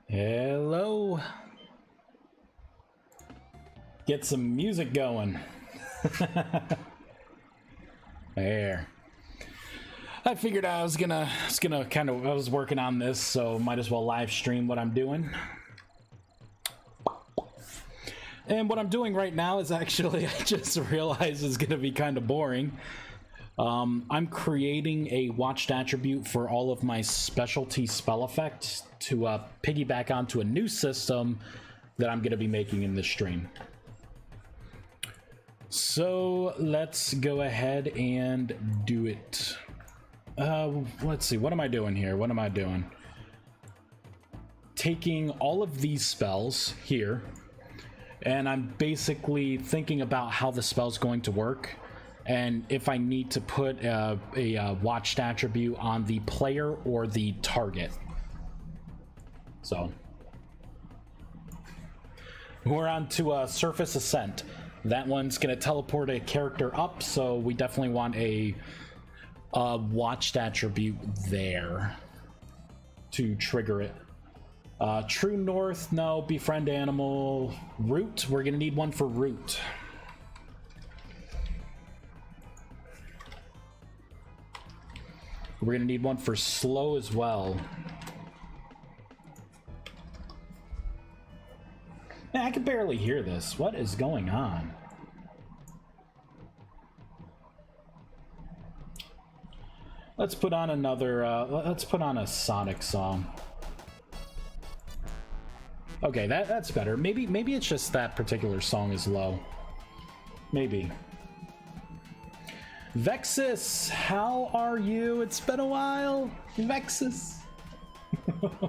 Hello. Get some music going. There. I figured I was gonna I was working on this, so might as well live stream what I'm doing. And what I'm doing right now is actually, I just realized is gonna be kind of boring. I'm creating a watched attribute for all of my specialty spell effects to piggyback onto a new system that I'm gonna be making in this stream. So let's go ahead and do it. Let's see, what am I doing here? What am I doing? Taking all of these spells here, and I'm basically thinking about how the spell's going to work, and if I need to put a watched attribute on the player or the target. So we're on to Surface Ascent. That one's gonna teleport a character up, so we definitely want a watched attribute there to trigger it. True North, no. Befriend animal. Root, we're gonna need one for Root. We're gonna need one for Slow as well. Man, I can barely hear this. What is going on? Let's put on another, let's put on a Sonic song. Okay, that's better. Maybe it's just that particular song is low. Maybe. Vexus, how are you? It's been a while. Vexus. I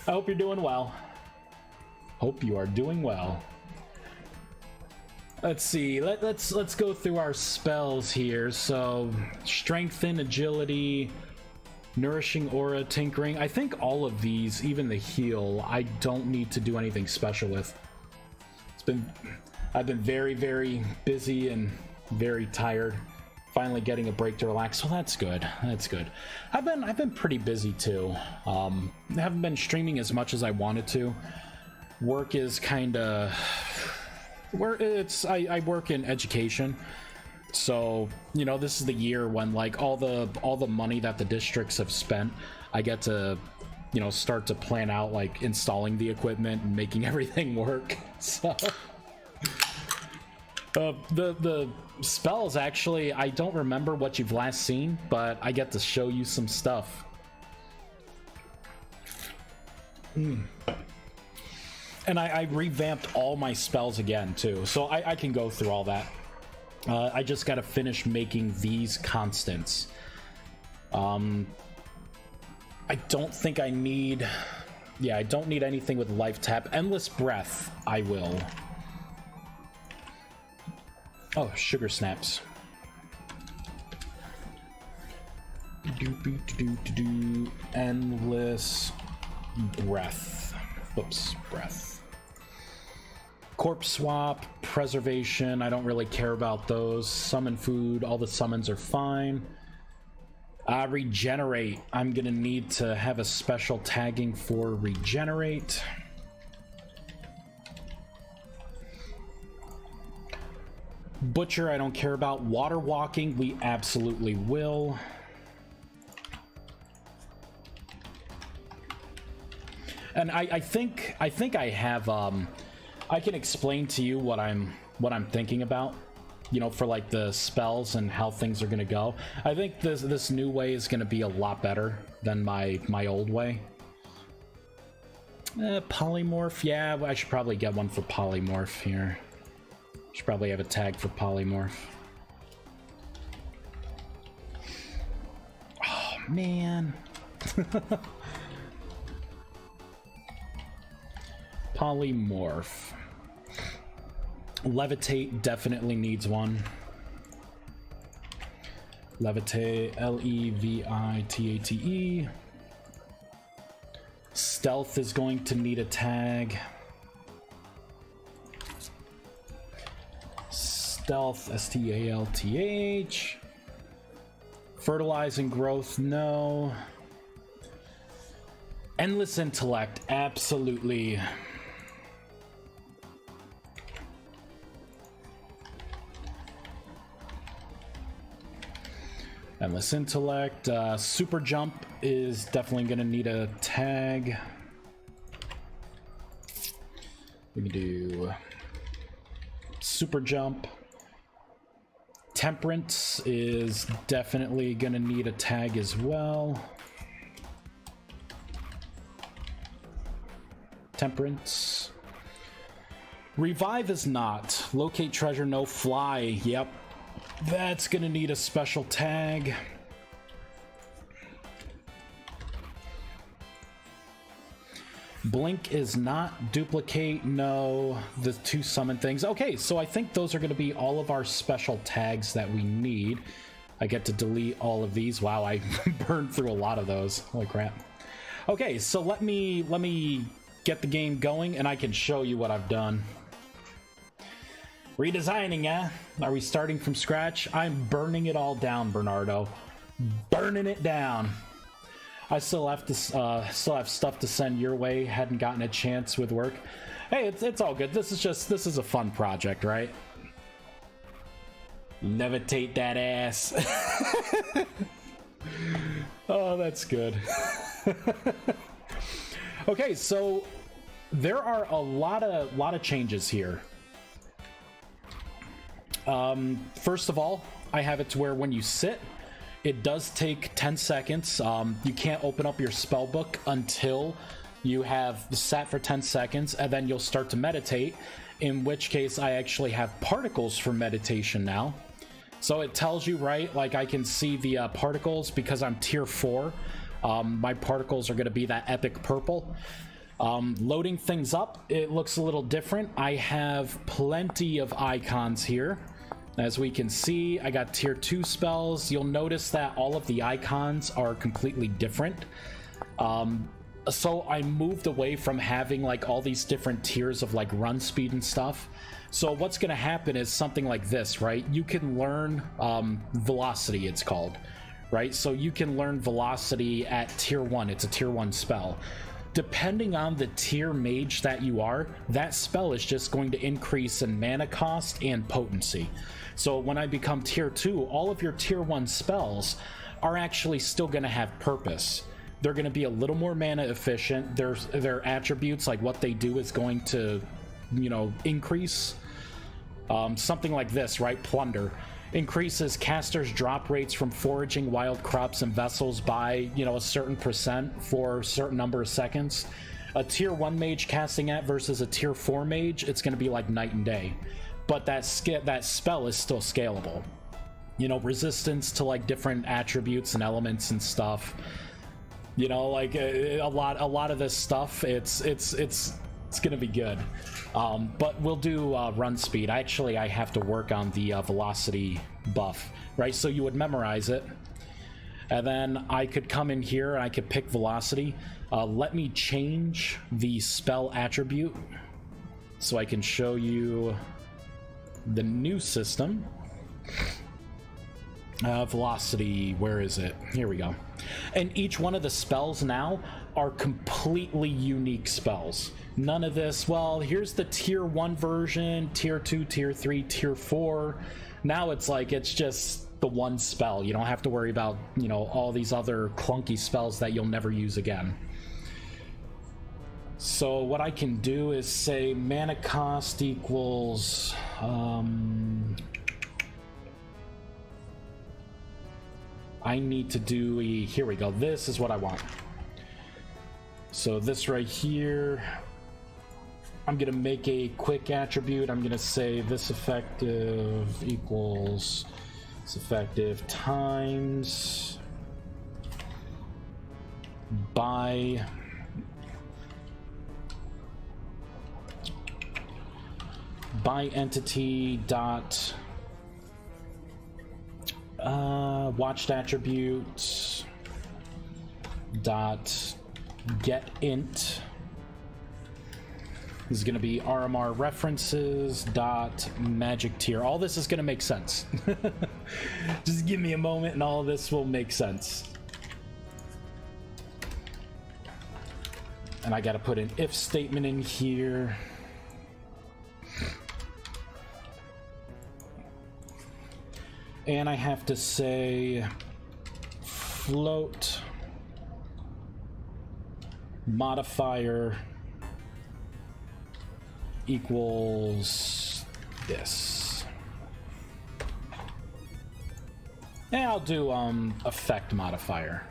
hope you're doing well. Hope you are doing well. Let's see. Let's go through our spells here. So, strengthen, agility, nourishing aura, tinkering. I think all of these, even the heal, I don't need to do anything special with. I've been very, very busy and very tired. finally getting a break to relax. Well, that's good. That's good. I've been pretty busy too. I haven't been streaming as much as I wanted to. Work is kind of I work in education, so you know, this is the year when like all the money that the districts have spent, I get to, you know, start to plan out like installing the equipment and making everything work. So the spells, actually, I don't remember what you've last seen, but I get to show you some stuff. And I revamped all my spells again too, so I can go through all that. I just gotta finish making these constants. I don't think I need... Yeah, I don't need anything with life tap. Endless breath, I will. Oh, sugar snaps. Endless breath. Oops, breath. Corpse swap, preservation, I don't really care about those. Summon food, all the summons are fine. Regenerate, I'm gonna need to have a special tagging for regenerate. Butcher, I don't care about. Water walking, we absolutely will. And I think I have I can explain to you what I'm thinking about, you know, for like the spells and how things are gonna go. I think this new way is gonna be a lot better than my old way. Polymorph, yeah, I should probably get one for polymorph here. Should probably have a tag for polymorph. Oh man. Polymorph. Levitate definitely needs one. Levitate, Levitate. Stealth is going to need a tag. Stealth, STALTH. Fertilize and growth, no. Endless intellect, absolutely. Endless intellect. Super jump is definitely going to need a tag. We can do super jump. Temperance is definitely going to need a tag as well. Temperance. Revive is not. Locate treasure, no. Fly, yep. That's gonna need a special tag. Blink is not. Duplicate, no. The two summon things. Okay, so I think those are gonna be all of our special tags that we need. I get to delete all of these. Wow, I burned through a lot of those. Holy crap. Okay, so let me get the game going and I can show you what I've done. Redesigning, yeah? Are we starting from scratch? I'm burning it all down, Bernardo. Burning it down. I still have to, still have stuff to send your way. Hadn't gotten a chance with work. Hey, it's all good. This is a fun project, right? Levitate that ass. Oh, that's good. Okay, so there are a lot of changes here. First of all, I have it to where when you sit, it does take 10 seconds. You can't open up your spell book until you have sat for 10 seconds, and then you'll start to meditate, in which case I actually have particles for meditation now. So it tells you, right, like I can see the particles because I'm tier 4. My particles are going to be that epic purple. Loading things up, it looks a little different. I have plenty of icons here. As we can see, I got tier 2 spells. You'll notice that all of the icons are completely different. So I moved away from having like all these different tiers of like run speed and stuff. So what's going to happen is something like this, right? You can learn velocity, it's called, right? So you can learn velocity at tier 1. It's a tier 1 spell. Depending on the tier mage that you are, that spell is just going to increase in mana cost and potency. So when I become tier 2, all of your tier 1 spells are actually still going to have purpose. They're going to be a little more mana efficient. Their attributes, like what they do, is going to, you know, increase. Something like this, right? Plunder increases casters' drop rates from foraging wild crops and vessels by, you know, a certain % for a certain number of seconds. A tier 1 mage casting at versus a tier 4 mage, it's going to be like night and day. But that spell is still scalable. You know, resistance to like different attributes and elements and stuff. You know, like a lot of this stuff, it's gonna be good. But we'll do run speed. I have to work on the velocity buff, right? So you would memorize it, and then I could come in here and I could pick velocity. Let me change the spell attribute so I can show you the new system. Velocity, where is it? Here we go. And each one of the spells now are completely unique spells. None of this, well, here's the tier 1 version, tier 2, tier 3, tier 4. Now it's like, it's just the one spell. You don't have to worry about, you know, all these other clunky spells that you'll never use again. So what I can do is say mana cost equals I need to do a, here we go, this is what I want. So this right here, I'm gonna make a quick attribute. I'm gonna say this effective equals this effective times by entity dot watched attribute dot get int. This is going to be RMR references dot magic tier. All this is going to make sense. Just give me a moment and all of this will make sense. And I got to put an if statement in here. And I have to say float modifier equals this. And I'll do effect modifier.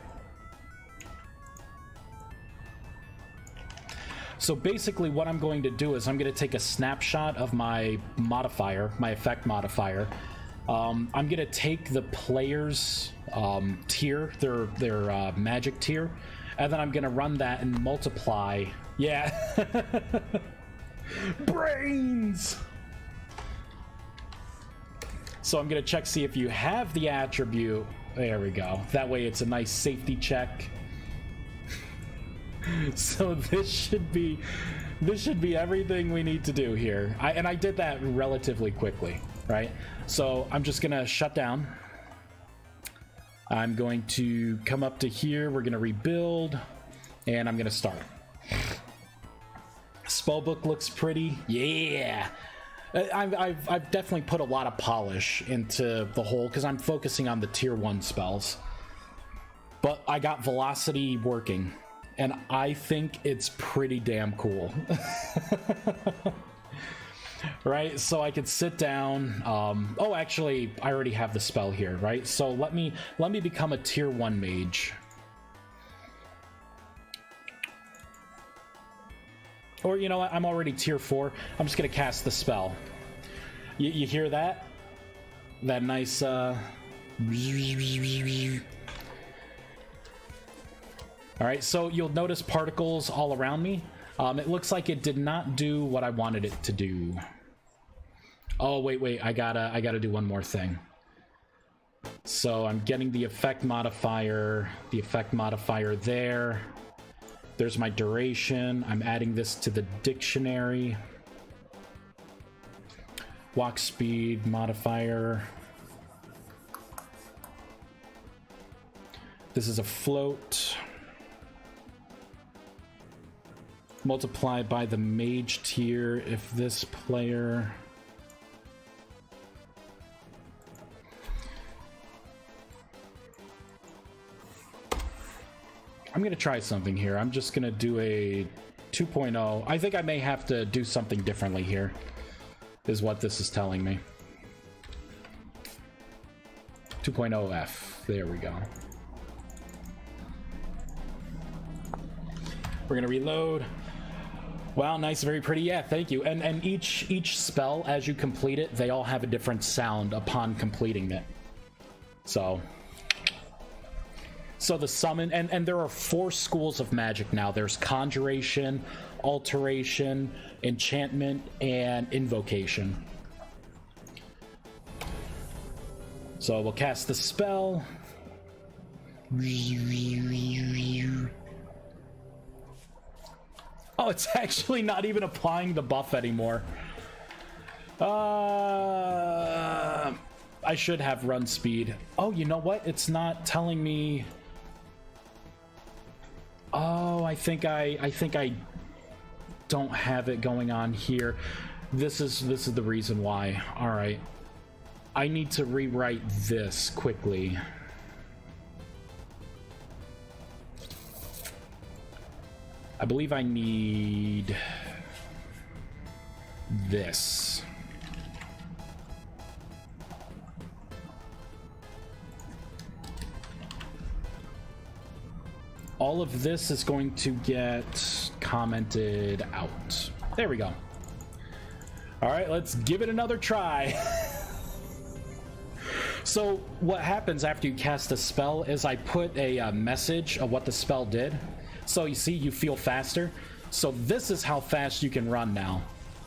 So basically what I'm going to do is I'm going to take a snapshot of my modifier, my effect modifier. I'm going to take the player's tier, their magic tier, and then I'm going to run that and multiply. Yeah. Brains! So I'm going to check, see if you have the attribute. There we go. That way it's a nice safety check. So this should be everything we need to do here. And I did that relatively quickly, right? So I'm just gonna shut down. I'm going to come up to here. We're gonna rebuild, and I'm gonna start. Spellbook looks pretty. Yeah. I've definitely put a lot of polish into the whole, because I'm focusing on the tier 1 spells. But I got velocity working, and I think it's pretty damn cool. Right, so I could sit down. Oh, actually, I already have the spell here, right? So let me become a tier 1 mage. Or, you know what, I'm already tier 4. I'm just gonna cast the spell. You hear that? That nice, Alright, so you'll notice particles all around me. It looks like it did not do what I wanted it to do. Oh, wait, I gotta do one more thing. So I'm getting the effect modifier there. There's my duration. I'm adding this to the dictionary. Walk speed modifier. This is a float. Multiplied by the mage tier if this player... I'm going to try something here. I'm just going to do a 2.0. I think I may have to do something differently here, is what this is telling me. 2.0 F. There we go. We're going to reload. Wow, nice, very pretty. Yeah, thank you. And each spell, as you complete it, they all have a different sound upon completing it. So the summon, and there are 4 schools of magic now. There's conjuration, alteration, enchantment, and invocation. So we'll cast the spell. Oh, it's actually not even applying the buff anymore. I should have run speed. Oh, you know what? It's not telling me. Oh, I think I don't have it going on here. This is the reason why. All right. I need to rewrite this quickly. I believe I need this. All of this is going to get commented out. There we go. All right, let's give it another try. So what happens after you cast a spell is I put a message of what the spell did. So you see, you feel faster. So this is how fast you can run now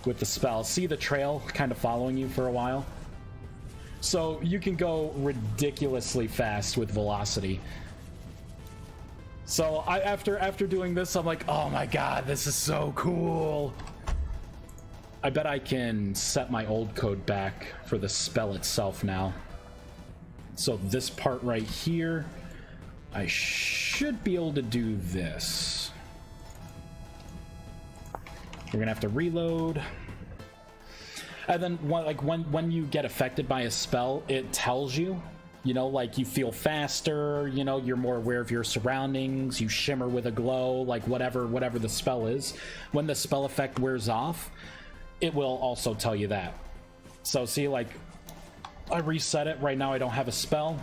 with the spell. See the trail kind of following you for a while? So you can go ridiculously fast with velocity. So after doing this, I'm like, oh my god, this is so cool. I bet I can set my old code back for the spell itself now. So this part right here, I should be able to do this. We're gonna have to reload. And then when you get affected by a spell, it tells you, you know, like you feel faster, you know, you're more aware of your surroundings, you shimmer with a glow, like whatever the spell is. When the spell effect wears off, it will also tell you that. So see, like, I reset it. Right now I don't have a spell.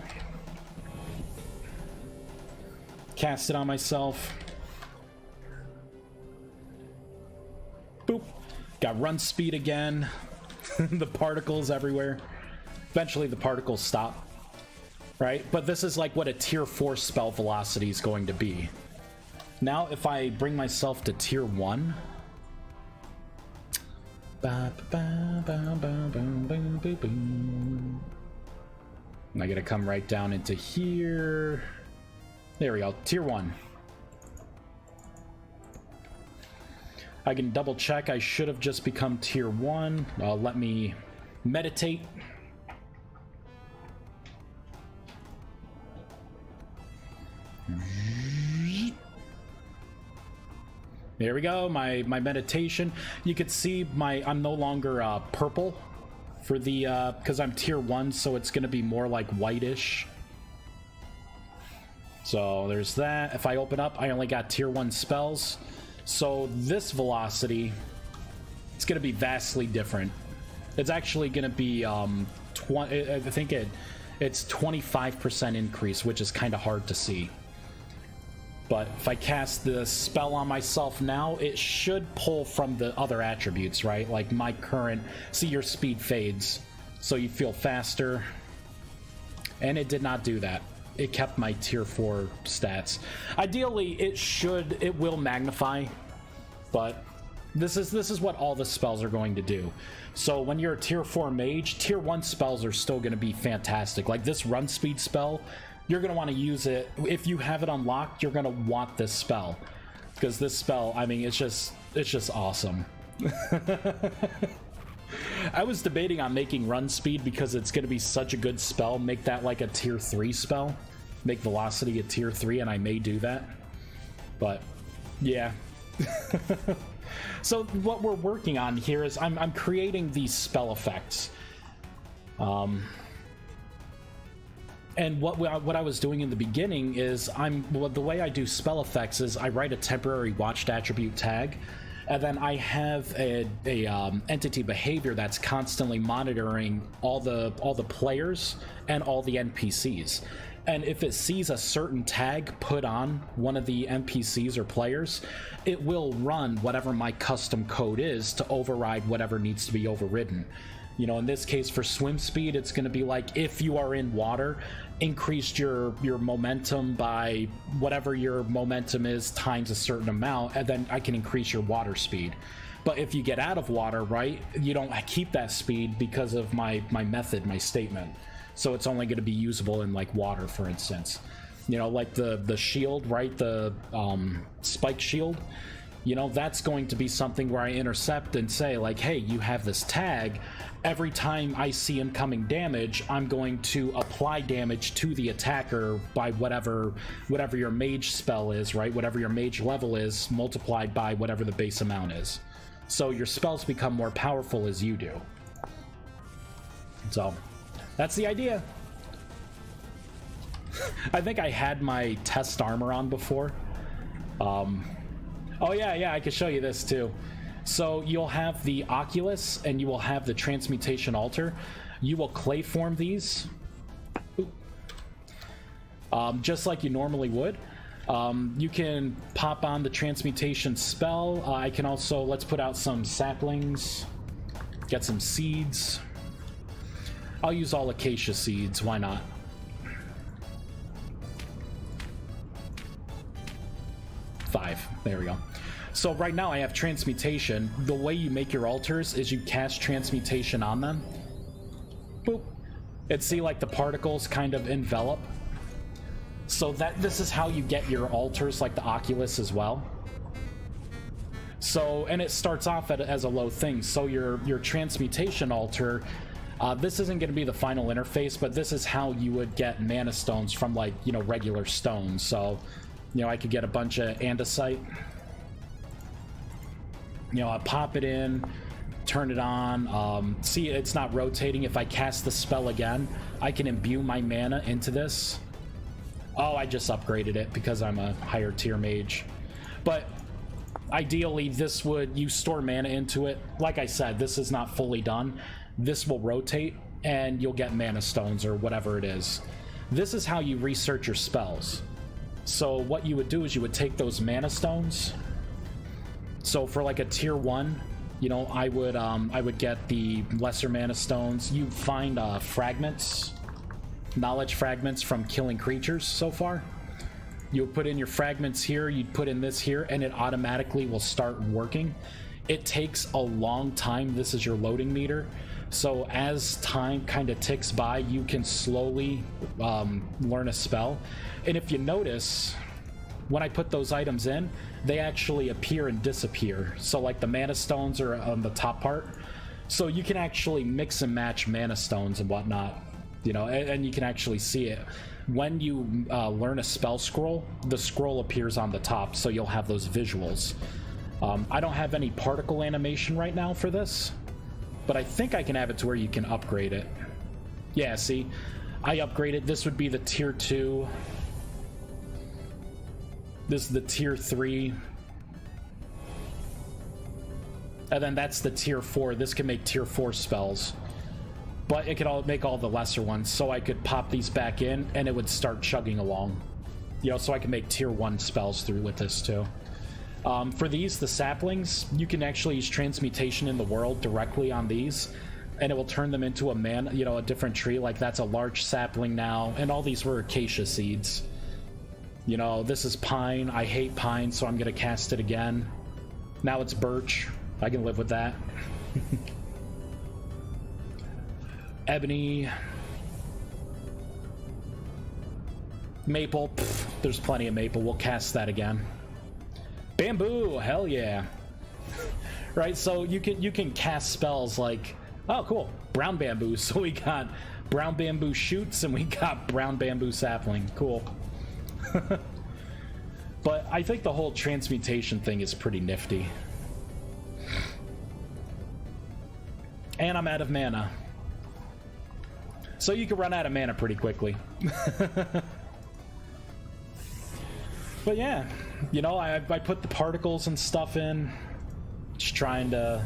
Cast it on myself. Boop. Got run speed again. The particles everywhere. Eventually the particles stop. Right? But this is like what a tier 4 spell velocity is going to be. Now if I bring myself to tier 1. I gotta come right down into here. There we go, tier 1. I can double check. I should have just become tier 1. Let me meditate. There we go, my meditation. You could see I'm no longer purple for the because I'm tier 1, so it's gonna be more like whitish. So there's that. If I open up, I only got tier 1 spells. So this velocity, it's gonna be vastly different. It's actually gonna be I think it's 25% increase, which is kind of hard to see. But if I cast the spell on myself now, it should pull from the other attributes, right? Like my current, see, your speed fades, so you feel faster. And it did not do that. It kept my tier 4 stats. Ideally, it will magnify, but this is what all the spells are going to do. So when you're a tier 4 mage, tier 1 spells are still going to be fantastic. Like this run speed spell, you're going to want to use it. If you have it unlocked, you're going to want this spell. because this spell, I mean, it's just awesome. I was debating on making run speed because it's going to be such a good spell. Make that like a tier 3 spell. Make velocity a tier 3, and I may do that. But yeah. So what we're working on here is I'm creating these spell effects. And what I was doing in the beginning is the way I do spell effects is I write a temporary watched attribute tag, and then I have a entity behavior that's constantly monitoring all the players and all the NPCs. And if it sees a certain tag put on one of the NPCs or players, it will run whatever my custom code is to override whatever needs to be overridden. You know, in this case for swim speed, it's going to be like, if you are in water, increase your momentum by whatever your momentum is times a certain amount, and then I can increase your water speed. But if you get out of water, right, you don't keep that speed because of my method, my statement. So it's only going to be usable in like water, for instance. You know, like the shield, right, the spike shield. You know, that's going to be something where I intercept and say like, hey, you have this tag. Every time I see incoming damage, I'm going to apply damage to the attacker by whatever your mage spell is, right? Whatever your mage level is, multiplied by whatever the base amount is. So your spells become more powerful as you do. So that's the idea. I think I had my test armor on before. Oh yeah, I can show you this too. So you'll have the Oculus and you will have the Transmutation Altar. You will clay form these. Just like you normally would. You can pop on the Transmutation spell. I can also, let's put out some saplings. Get some seeds. I'll use all acacia seeds, why not? Five, there we go. So right now I have Transmutation. The way you make your altars is you cast Transmutation on them. Boop. And see like the particles kind of envelop. So this is how you get your altars, like the Oculus as well. So, and it starts off as a low thing. So your Transmutation altar, this isn't going to be the final interface, but this is how you would get mana stones from like, you know, regular stones. So, you know, I could get a bunch of andesite. You know, I pop it in, turn it on. See, it's not rotating. If I cast the spell again, I can imbue my mana into this. Oh, I just upgraded it because I'm a higher tier mage. But ideally, you store mana into it. Like I said, this is not fully done. This will rotate, and you'll get mana stones or whatever it is. This is how you research your spells. So what you would do is you would take those mana stones. So for like a tier 1, you know, I would get the lesser mana stones. You find fragments, knowledge fragments from killing creatures so far. You would put in your fragments here, you'd put in this here, and it automatically will start working. It takes a long time. This is your loading meter. So as time kind of ticks by, you can slowly learn a spell. And if you notice, when I put those items in, they actually appear and disappear. So like the mana stones are on the top part. So you can actually mix and match mana stones and whatnot, you know, and you can actually see it. When you learn a spell scroll, the scroll appears on the top, so you'll have those visuals. I don't have any particle animation right now for this, but I think I can have it to where you can upgrade it. Yeah, see, I upgraded. This would be the tier 2. This is the tier 3. And then that's the tier 4. This can make tier 4 spells. But it could make all the lesser ones. So I could pop these back in and it would start chugging along. You know, so I can make tier 1 spells through with this too. For these, the saplings, you can actually use Transmutation in the world directly on these. And it will turn them into a different tree. Like that's a large sapling now. And all these were acacia seeds. You know, this is pine. I hate pine, so I'm going to cast it again. Now it's birch. I can live with that. Ebony. Maple. Pff, there's plenty of maple. We'll cast that again. Bamboo, hell yeah. Right, so you can cast spells like, oh cool, brown bamboo. So we got brown bamboo shoots and we got brown bamboo sapling. Cool. But I think the whole transmutation thing is pretty nifty. And I'm out of mana. So you can run out of mana pretty quickly. But yeah, you know, I put the particles and stuff in. Just trying to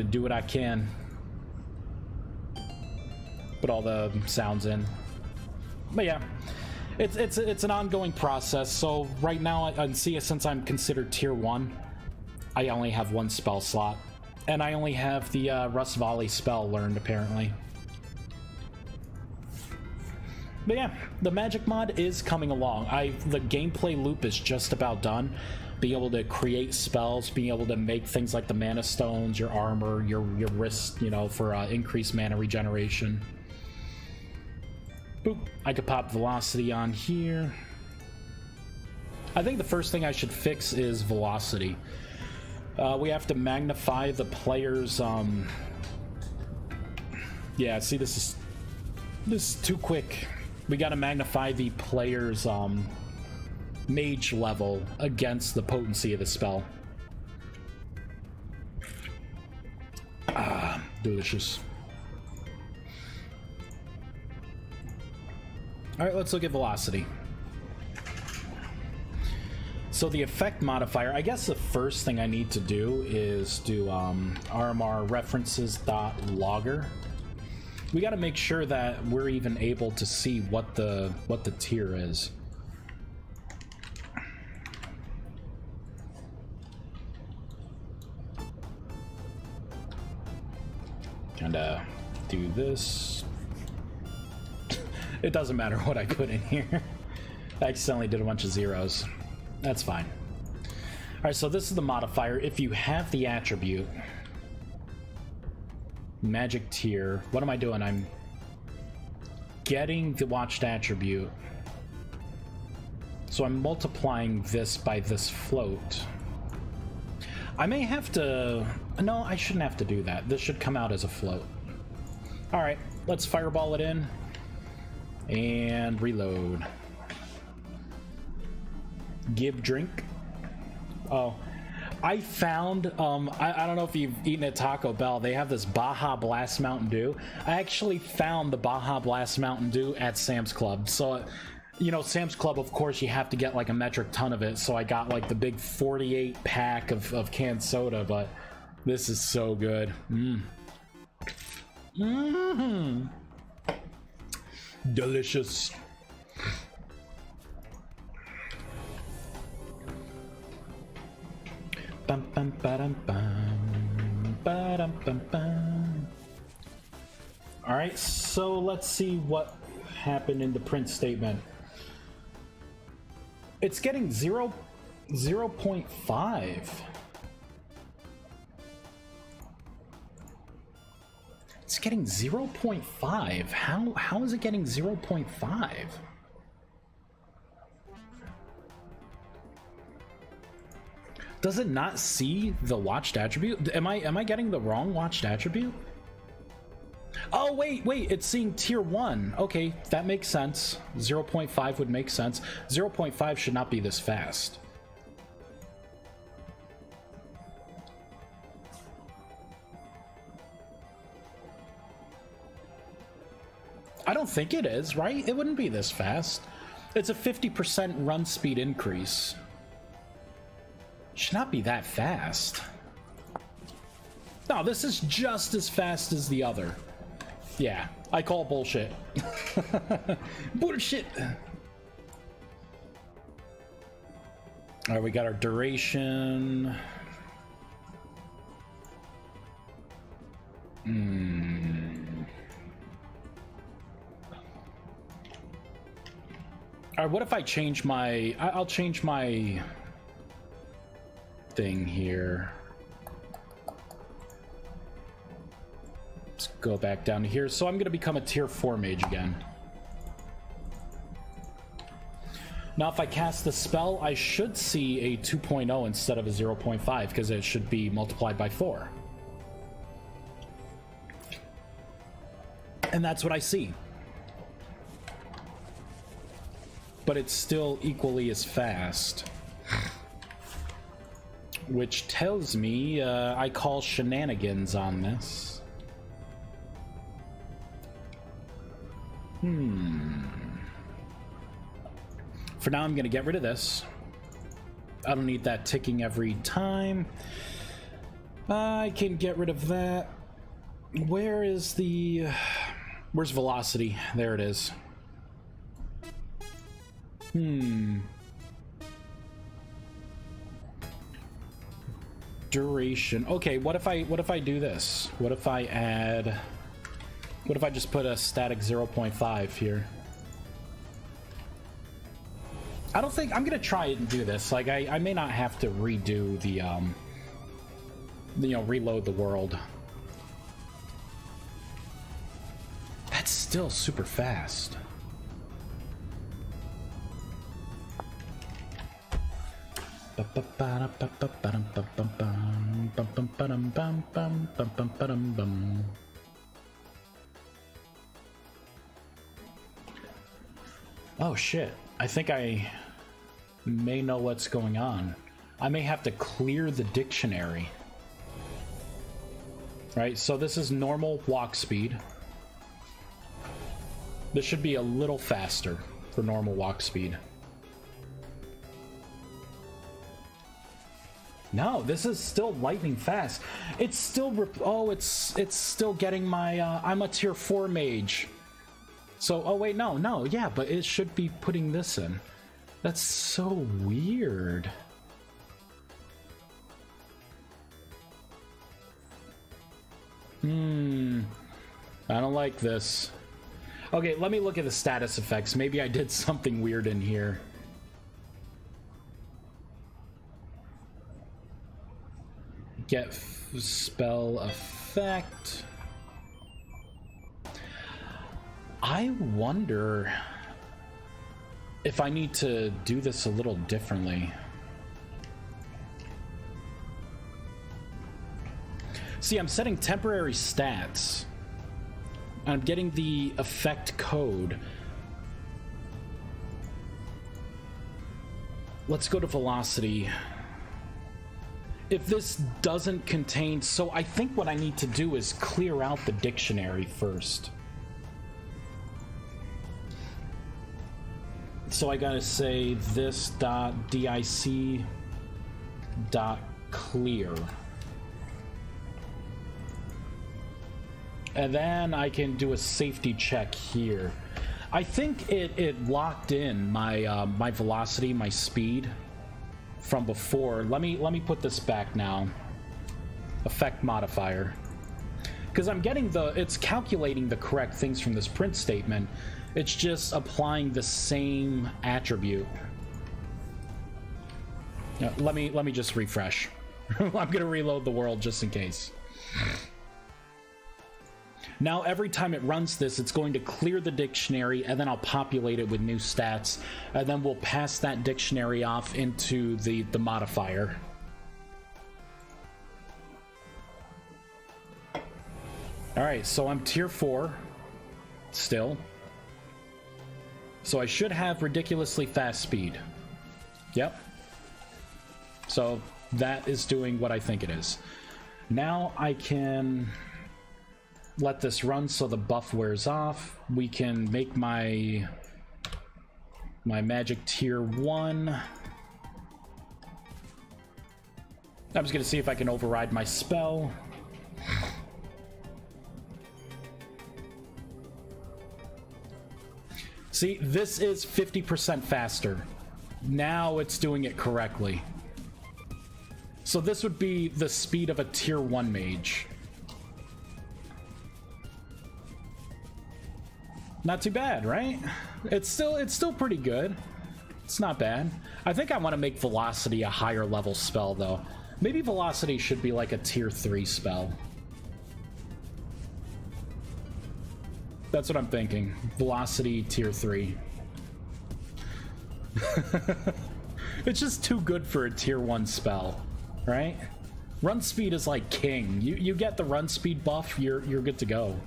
do what I can. Put all the sounds in. But yeah, it's an ongoing process. So right now, I see, since I'm considered tier 1, I only have 1 spell slot, and I only have the Rust Volley spell learned apparently. But yeah, the magic mod is coming along. The gameplay loop is just about done. Being able to create spells, being able to make things like the mana stones, your armor, your wrist, you know, for increased mana regeneration. Boop. I could pop velocity on here. I think the first thing I should fix is velocity. We have to magnify the player's yeah, see, this is too quick. We gotta magnify the player's mage level against the potency of the spell. Ah, delicious. Alright, let's look at velocity. So the effect modifier, I guess the first thing I need to do is do RMR references.logger. We got to make sure that we're even able to see what the tier is. Kinda do this. It doesn't matter what I put in here. I accidentally did a bunch of zeros. That's fine. All right, so this is the modifier. If you have the attribute, magic tier, what am I doing? I'm getting the watched attribute. So I'm multiplying this by this float. I may have to... No, I shouldn't have to do that. This should come out as a float. All right, let's fireball it in and reload. Give drink. Oh, I found, I don't know if you've eaten at Taco Bell, they have this Baja Blast Mountain Dew. I actually found the Baja Blast Mountain Dew at Sam's Club. So, you know, Sam's Club, of course, you have to get like a metric ton of it. So I got like the big 48 pack of canned soda, but this is so good. Delicious. Bum, bum, ba-dum, bum, ba-dum, bum, bum. All right, so let's see what happened in the print statement. It's getting 0.5. It's getting 0.5. How is it getting 0.5? Does it not see the watched attribute? Am I getting the wrong watched attribute? Oh, wait, it's seeing tier 1. Okay, that makes sense. 0.5 would make sense. 0.5 should not be this fast. I don't think it is, right? It wouldn't be this fast. It's a 50% run speed increase. Should not be that fast. No, this is just as fast as the other. Yeah, I call bullshit. Bullshit. All right, we got our duration. All right, what if I change my... I'll change my thing here. Let's go back down here. So I'm going to become a tier 4 mage again. Now, if I cast the spell, I should see a 2.0 instead of a 0.5, because it should be multiplied by 4. And that's what I see. But it's still equally as fast. Which tells me I call shenanigans on this. For now, I'm going to get rid of this. I don't need that ticking every time. I can get rid of that. Where's velocity? There it is. Duration. Okay, what if I do this? What if I just put a static 0.5 here? I don't think I'm gonna try it and do this. Like I may not have to redo the reload the world. That's still super fast. Oh shit, I think I may know what's going on. I may have to clear the dictionary. Right, so this is normal walk speed. This should be a little faster for normal walk speed. No, this is still lightning fast. It's still it's still getting my I'm a tier 4 mage. So oh wait, no, yeah, but it should be putting this in. That's so weird. I don't like this. Okay, let me look at the status effects. Maybe I did something weird in here. Get spell effect. I wonder if I need to do this a little differently. See, I'm setting temporary stats. I'm getting the effect code. Let's go to velocity. If this doesn't contain... So I think what I need to do is clear out the dictionary first. So I gotta say this dot dic dot clear. And then I can do a safety check here. I think it locked in my my velocity, my speed from before. Let me put this back now. Effect modifier. Because I'm getting it's calculating the correct things from this print statement. It's just applying the same attribute. Let me just refresh. I'm gonna reload the world just in case. Now every time it runs this, it's going to clear the dictionary, and then I'll populate it with new stats, and then we'll pass that dictionary off into the modifier. Alright, so I'm tier 4 still. So I should have ridiculously fast speed. Yep. So that is doing what I think it is. Now I can let this run so the buff wears off. We can make my magic tier 1. I'm just gonna see if I can override my spell. See, this is 50% faster. Now it's doing it correctly. So this would be the speed of a tier 1 mage. Not too bad, right? It's still pretty good. It's not bad. I think I want to make velocity a higher level spell though. Maybe velocity should be like a tier 3 spell. That's what I'm thinking. Velocity tier 3. It's just too good for a tier 1 spell, right? Run speed is like king. You get the run speed buff, you're good to go.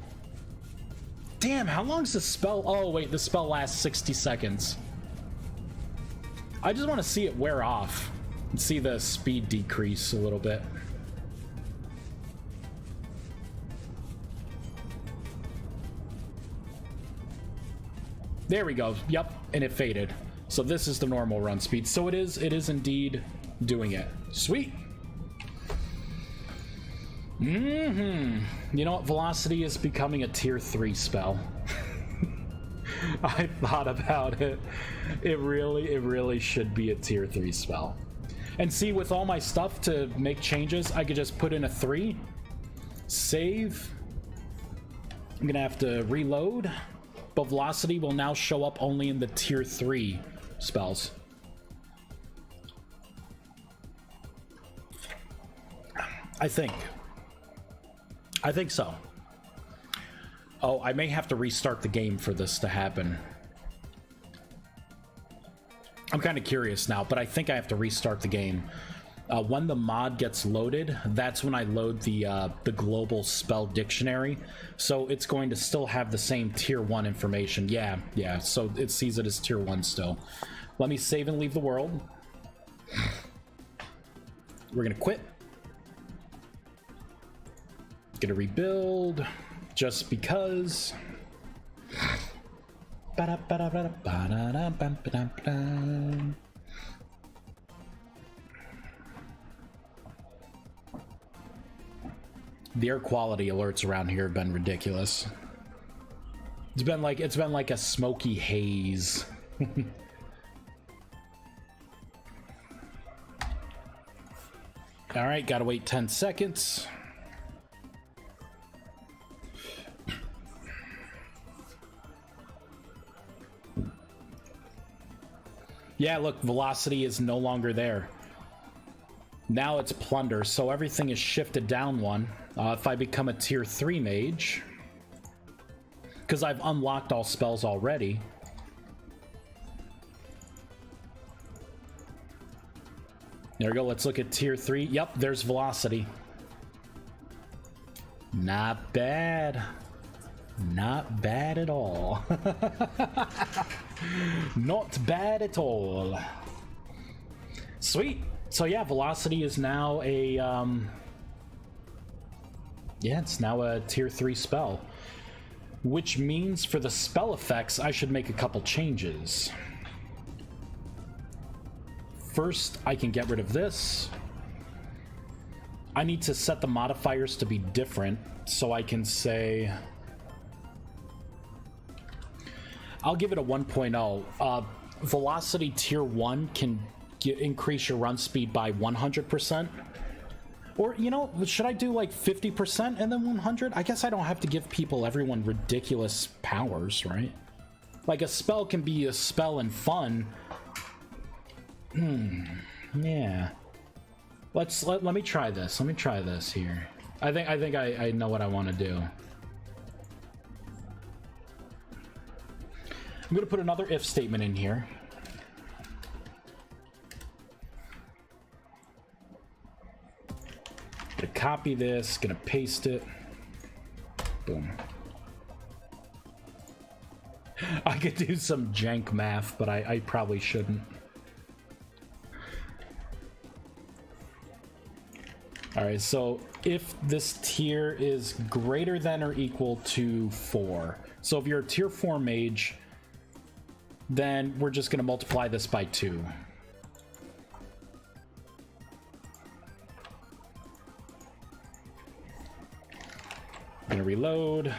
Damn, how long's the spell? Oh wait, the spell lasts 60 seconds. I just want to see it wear off and see the speed decrease a little bit. There we go. Yep, and it faded. So this is the normal run speed. So it is indeed doing it. Sweet. You know what? Velocity is becoming a tier 3 spell. I thought about it. It really should be a tier 3 spell. And see, with all my stuff to make changes, I could just put in a 3, save. I'm gonna have to reload, but velocity will now show up only in the tier 3 spells. I think so. Oh, I may have to restart the game for this to happen. I'm kind of curious now, but I think I have to restart the game. When the mod gets loaded, that's when I load the global spell dictionary. So it's going to still have the same tier 1 information. Yeah, so it sees it as tier 1 still. Let me save and leave the world. We're gonna quit. Gonna rebuild, just because. The air quality alerts around here have been ridiculous. It's been like a smoky haze. All right, gotta wait 10 seconds. Yeah, look, velocity is no longer there. Now it's plunder, so everything is shifted down one. If I become a tier 3 mage, because I've unlocked all spells already. There we go, let's look at tier 3. Yep, there's velocity. Not bad. Not bad at all. Not bad at all. Sweet. So yeah, velocity is now a yeah, it's now a tier 3 spell, which means for the spell effects I should make a couple changes. First, I can get rid of this. I need to set the modifiers to be different, so I can say I'll give it a 1.0. Velocity tier 1 can increase your run speed by 100%. Or, you know, should I do like 50% and then 100? I guess I don't have to give everyone ridiculous powers, right? Like a spell can be a spell and fun. Yeah. Let me try this. Let me try this here. I think I know what I want to do. I'm going to put another if statement in here. Gonna copy this, gonna paste it. Boom. I could do some jank math, but I probably shouldn't. Alright, so if this tier is greater than or equal to 4. So if you're a tier 4 mage, then we're just going to multiply this by 2. I'm going to reload.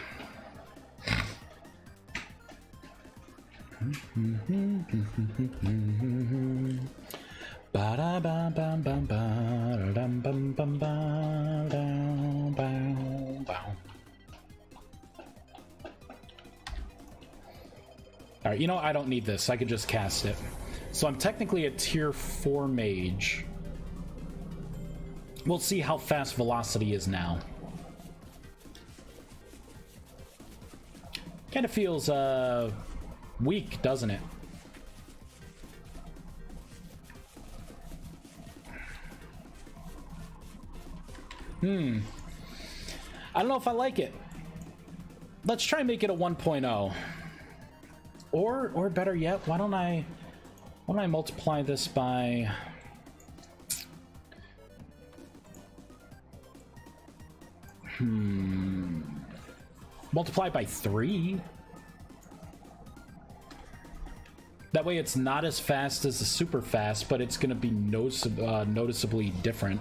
Alright, you know, I don't need this. I could just cast it. So I'm technically a tier 4 mage. We'll see how fast velocity is now. Kind of feels weak, doesn't it? I don't know if I like it. Let's try and make it a 1.0. Or better yet, why don't I multiply this by... Multiply by 3? That way it's not as fast as the super fast, but it's going to be noticeably different.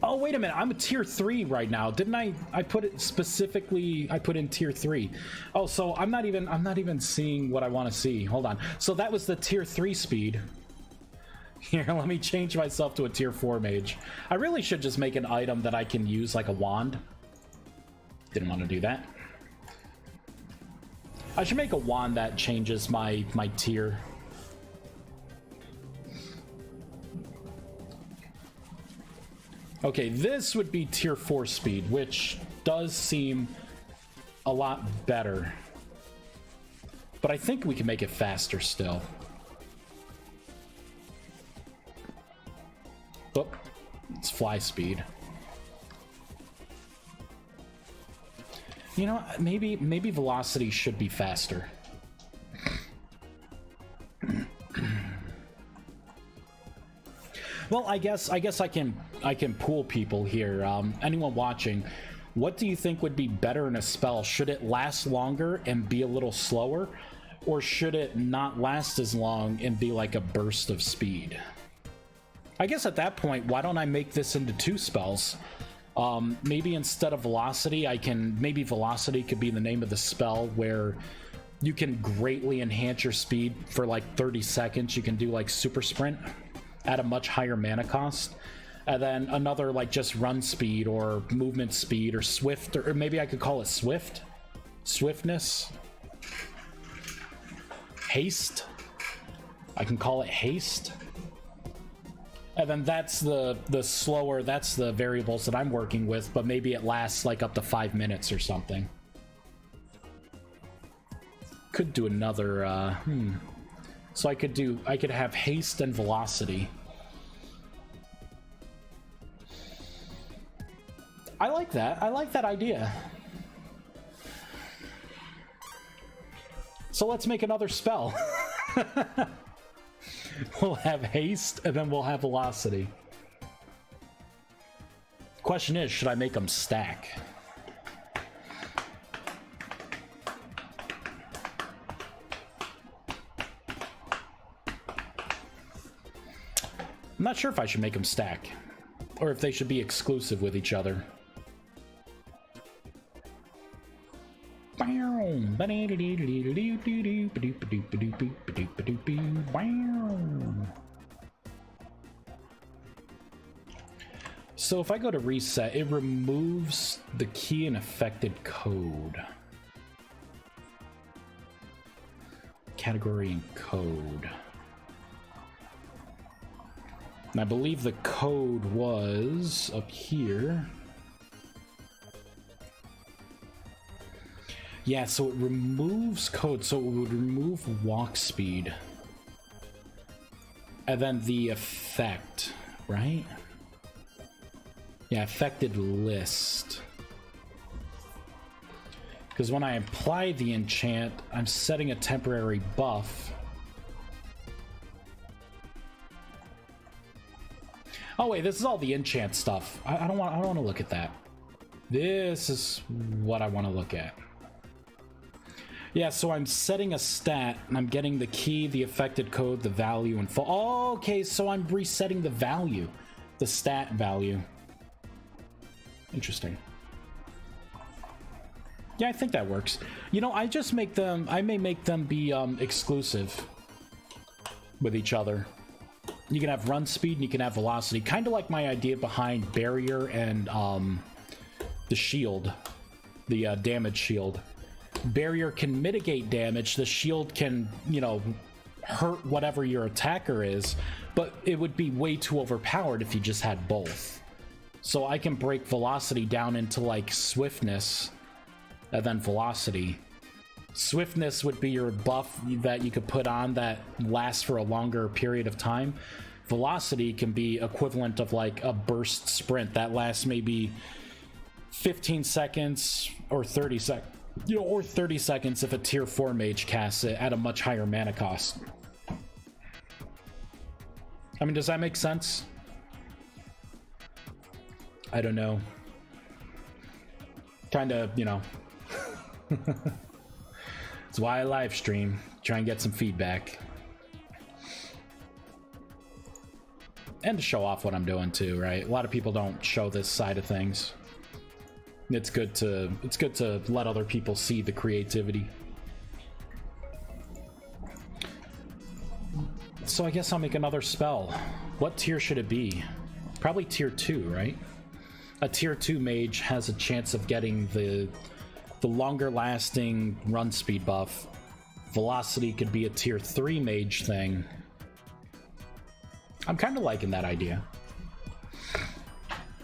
Oh, wait a minute. I'm a tier 3 right now. Didn't I put it specifically, I put in tier 3. Oh, so I'm not even seeing what I want to see. Hold on. So that was the tier 3 speed. Here, let me change myself to a tier 4 mage. I really should just make an item that I can use like a wand. Didn't want to do that. I should make a wand that changes my tier. Okay, this would be tier 4 speed, which does seem a lot better. But I think we can make it faster still. Oh, it's fly speed. You know, maybe velocity should be faster. Well, I guess I can pool people here. Anyone watching, what do you think would be better in a spell? Should it last longer and be a little slower, or should it not last as long and be like a burst of speed? I guess at that point, why don't I make this into 2 spells? Maybe instead of velocity, maybe velocity could be the name of the spell, where you can greatly enhance your speed for like 30 seconds. You can do like super sprint at a much higher mana cost. And then another like just run speed or movement speed or swift, or maybe I could call it swiftness, haste. I can call it haste. And then that's the slower, that's the variables that I'm working with, but maybe it lasts like up to 5 minutes or something. Could do another, So I could have haste and velocity. I like that. I like that idea. So let's make another spell. We'll have haste, and then we'll have velocity. Question is, should I make them stack? I'm not sure if I should make them stack, or if they should be exclusive with each other. So if I go to reset, it removes the key and affected code. Category and code. And I believe the code was up here. Yeah, so it removes code, so it would remove walk speed. And then the effect, right? Yeah, affected list. Because when I apply the enchant, I'm setting a temporary buff. Oh wait, this is all the enchant stuff. I don't want to look at that. This is what I want to look at. Yeah, so I'm setting a stat, and I'm getting the key, the affected code, the value, and oh, okay, so I'm resetting the value, the stat value. Interesting. Yeah, I think that works. You know, I may make them be exclusive with each other. You can have run speed and you can have velocity, kind of like my idea behind barrier and the shield, the damage shield. Barrier can mitigate damage, the shield can, you know, hurt whatever your attacker is, but it would be way too overpowered if you just had both. So I can break velocity down into like swiftness and then velocity. Swiftness would be your buff that you could put on that lasts for a longer period of time. velocity can be equivalent of like a burst sprint that lasts maybe 15 seconds or 30 seconds, you know, or 30 seconds if a tier 4 mage casts it at a much higher mana cost. I mean, does that make sense? I don't know. Kind of, you know. That's why I live stream. Try and get some feedback. And to show off what I'm doing too, right? A lot of people don't show this side of things. It's good to let other people see the creativity. So I guess I'll make another spell. What tier should it be? Probably tier 2, right? A tier 2 mage has a chance of getting the longer lasting run speed buff. Velocity could be a tier 3 mage thing. I'm kind of liking that idea.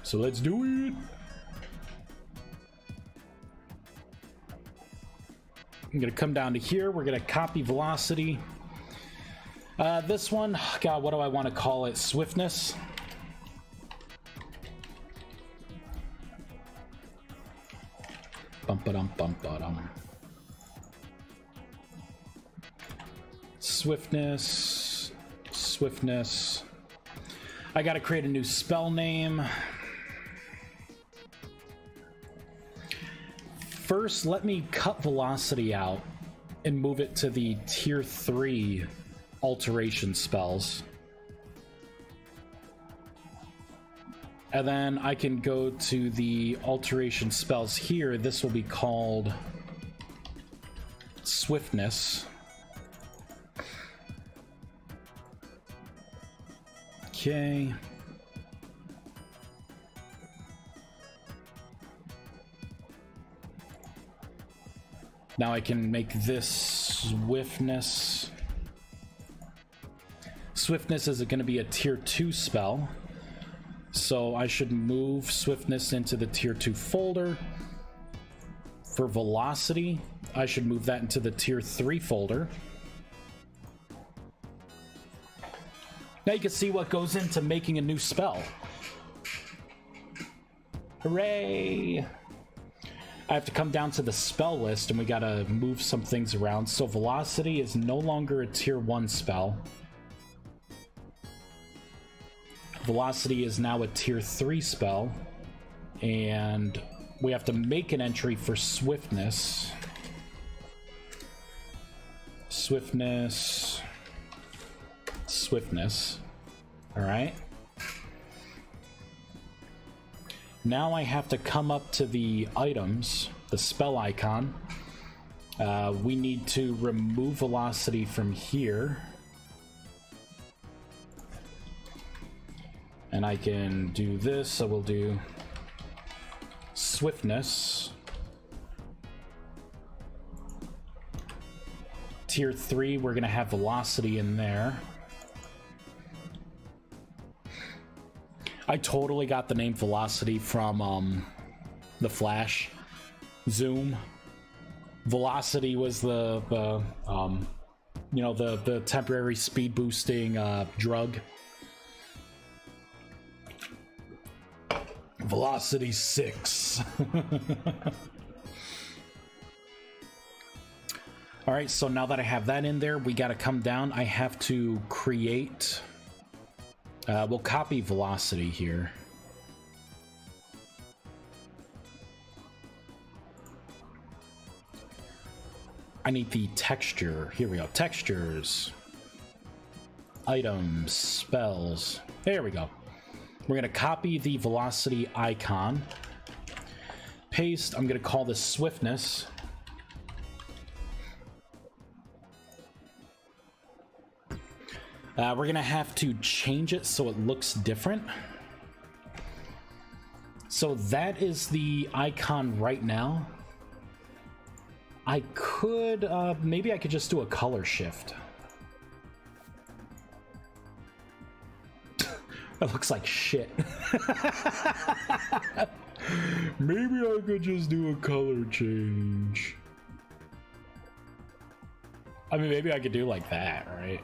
So let's do it. I'm gonna come down to here. We're gonna copy velocity. This one, God, what do I want to call it? Swiftness. Bum-ba-dum-bum-ba-dum. Swiftness. Swiftness. I gotta create a new spell name. First, let me cut velocity out and move it to the tier 3 alteration spells. And then I can go to the alteration spells here. This will be called Swiftness. Okay. Now I can make this Swiftness. Swiftness is going to be a tier 2 spell. So I should move Swiftness into the tier 2 folder. For velocity, I should move that into the tier 3 folder. Now you can see what goes into making a new spell. Hooray! I have to come down to the spell list and we gotta move some things around. So velocity is no longer a tier 1 spell. Velocity is now a tier 3 spell. And we have to make an entry for Swiftness. Swiftness. Swiftness. Alright. Now I have to come up to the items, the spell icon. We need to remove velocity from here. And I can do this, so we'll do Swiftness. Tier 3, we're gonna have velocity in there. I totally got the name Velocity from the Flash. Zoom. Velocity was the you know, the temporary speed boosting drug. Velocity 6. All right, so now that I have that in there, we got to come down. I have to create. We'll copy velocity here. I need the texture. Here we go. Textures. Items. Spells. There we go. We're going to copy the velocity icon. Paste. I'm going to call this Swiftness. We're gonna have to change it so it looks different. So that is the icon right now. I could, maybe I could just do a color shift. That looks like shit. Maybe I could just do a color change. I mean, maybe I could do like that, right?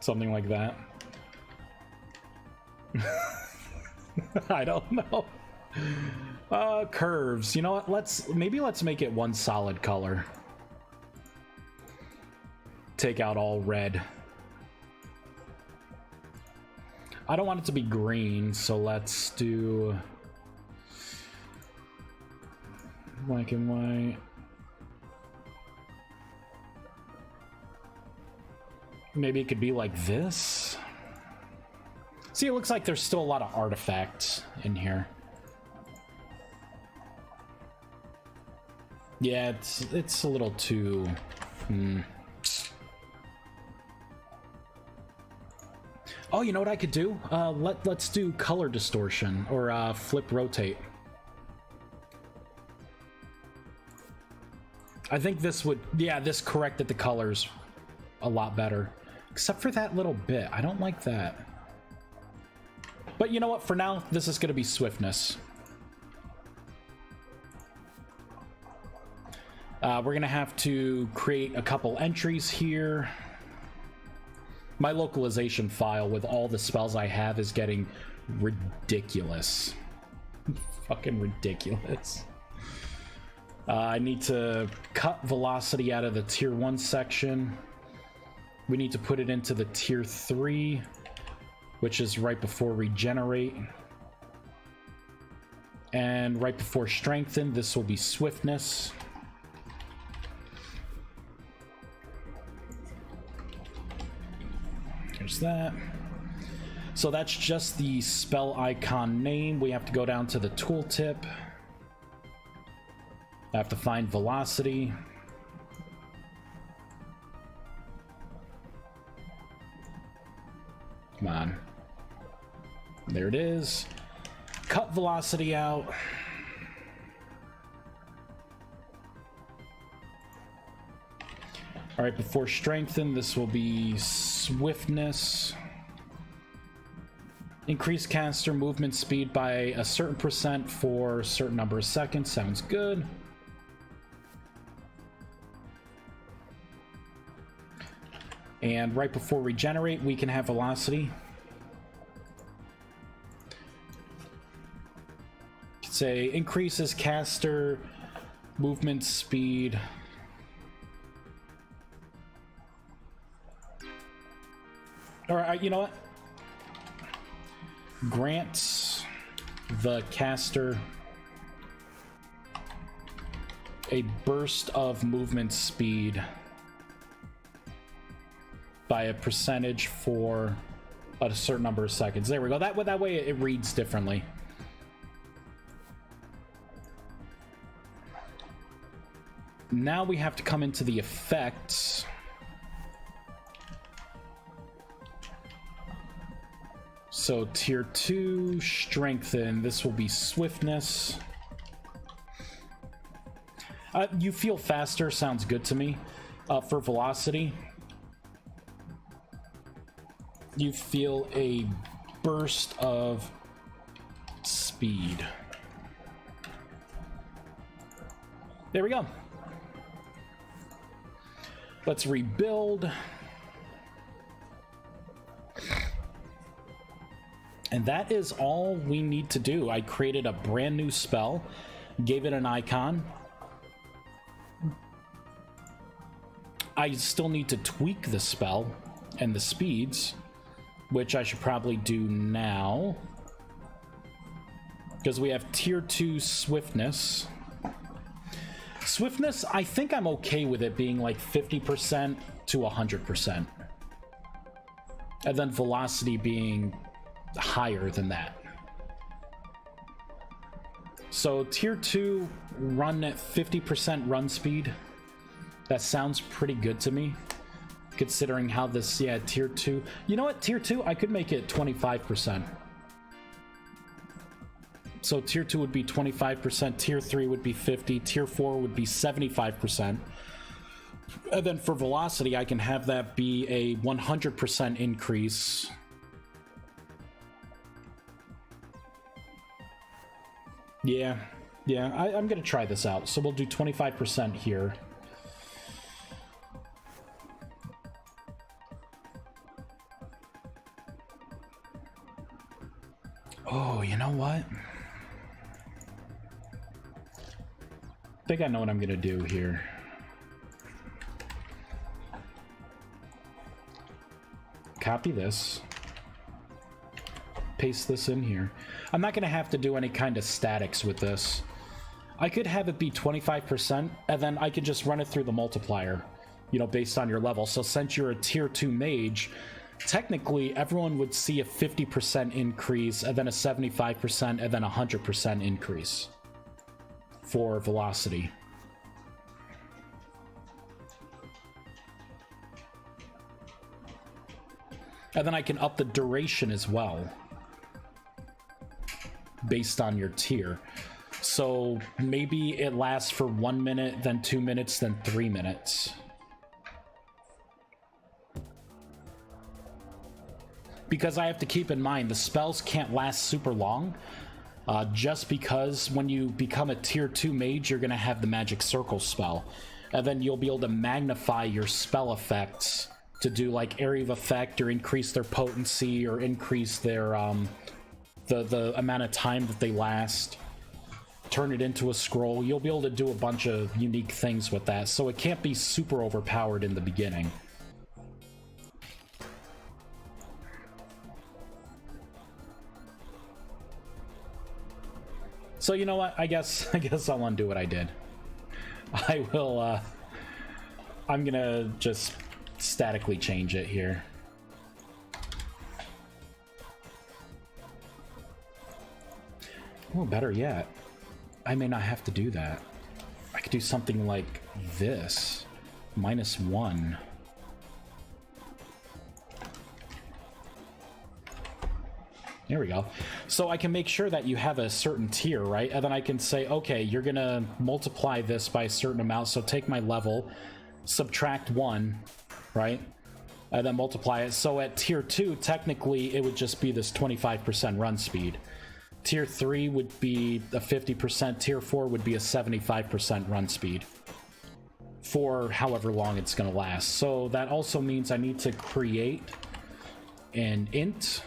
Something like that. I don't know. Curves. You know what? Let's make it one solid color. Take out all red. I don't want it to be green, so let's do black and white. Maybe it could be like this. See, it looks like there's still a lot of artifacts in here. Yeah, it's a little too... Oh, you know what I could do? Let's do color distortion, or flip rotate. I think this would... Yeah, this corrected the colors a lot better. Except for that little bit. I don't like that. But you know what? For now, this is going to be swiftness. We're going to have to create a couple entries here. My localization file with all the spells I have is getting ridiculous. Fucking ridiculous. I need to cut velocity out of the tier 1 section. We need to put it into the tier 3, which is right before regenerate. And right before strengthen, this will be swiftness. There's that. So that's just the spell icon name. We have to go down to the tooltip. I have to find velocity. Come on. There it is. Cut velocity out. All right, before strengthen, this will be swiftness. Increase caster movement speed by a certain percent for a certain number of seconds. Sounds good. And right before regenerate, we can have velocity. Say increases caster movement speed. All right, you know what? Grants the caster a burst of movement speed by a percentage for a certain number of seconds. There we go. That way it reads differently. Now we have to come into the effects. So tier 2, strengthen. This will be swiftness. You feel faster sounds good to me. For velocity, you feel a burst of speed. There we go. Let's rebuild. And that is all we need to do. I created a brand new spell, gave it an icon. I still need to tweak the spell and the speeds, which I should probably do now, because we have tier 2 swiftness. Swiftness, I think I'm okay with it being like 50% to 100%. And then velocity being higher than that. So tier 2, run at 50% run speed. That sounds pretty good to me, considering how this, yeah, tier 2. You know what, tier 2, I could make it 25%. So tier 2 would be 25%, tier 3 would be 50, tier 4 would be 75%. And then for velocity, I can have that be a 100% increase. Yeah, I'm gonna try this out. So we'll do 25% here. Oh, you know what? I think I know what I'm gonna do here. Copy this. Paste this in here. I'm not gonna have to do any kind of statics with this. I could have it be 25%, and then I could just run it through the multiplier, you know, based on your level. So since you're a tier 2 mage, technically everyone would see a 50% increase, and then a 75%, and then a 100% increase for velocity. And then I can up the duration as well, based on your tier. So maybe it lasts for 1 minute, then 2 minutes, then 3 minutes. Because I have to keep in mind, the spells can't last super long, just because when you become a tier 2 mage, you're going to have the magic circle spell. And then you'll be able to magnify your spell effects to do like area of effect, or increase their potency, or increase their the amount of time that they last. Turn it into a scroll. You'll be able to do a bunch of unique things with that, so it can't be super overpowered in the beginning. So you know what? I guess I'll undo what I did. I will. I'm gonna just statically change it here. Oh, better yet, I may not have to do that. I could do something like this. -1. There we go. So I can make sure that you have a certain tier, right? And then I can say, okay, you're gonna multiply this by a certain amount, so take my level, subtract 1, right? And then multiply it. So at tier 2, technically, it would just be this 25% run speed. Tier 3 would be a 50%, tier 4 would be a 75% run speed for however long it's gonna last. So that also means I need to create an int.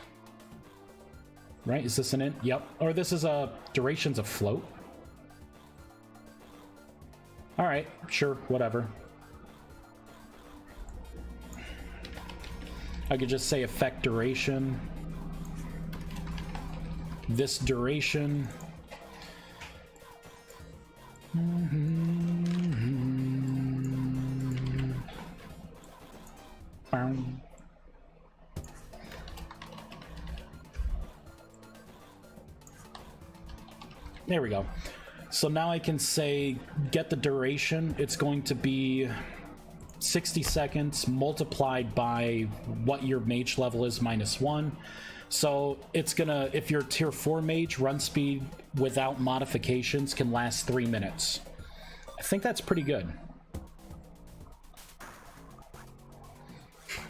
Right, is this an int? Yep. Or this is a duration's a float. All right, sure, whatever. I could just say effect duration. This duration. There we go. So now I can say, get the duration. It's going to be 60 seconds multiplied by what your mage level is -1. So it's gonna, if you're tier 4 mage, run speed without modifications can last 3 minutes. I think that's pretty good.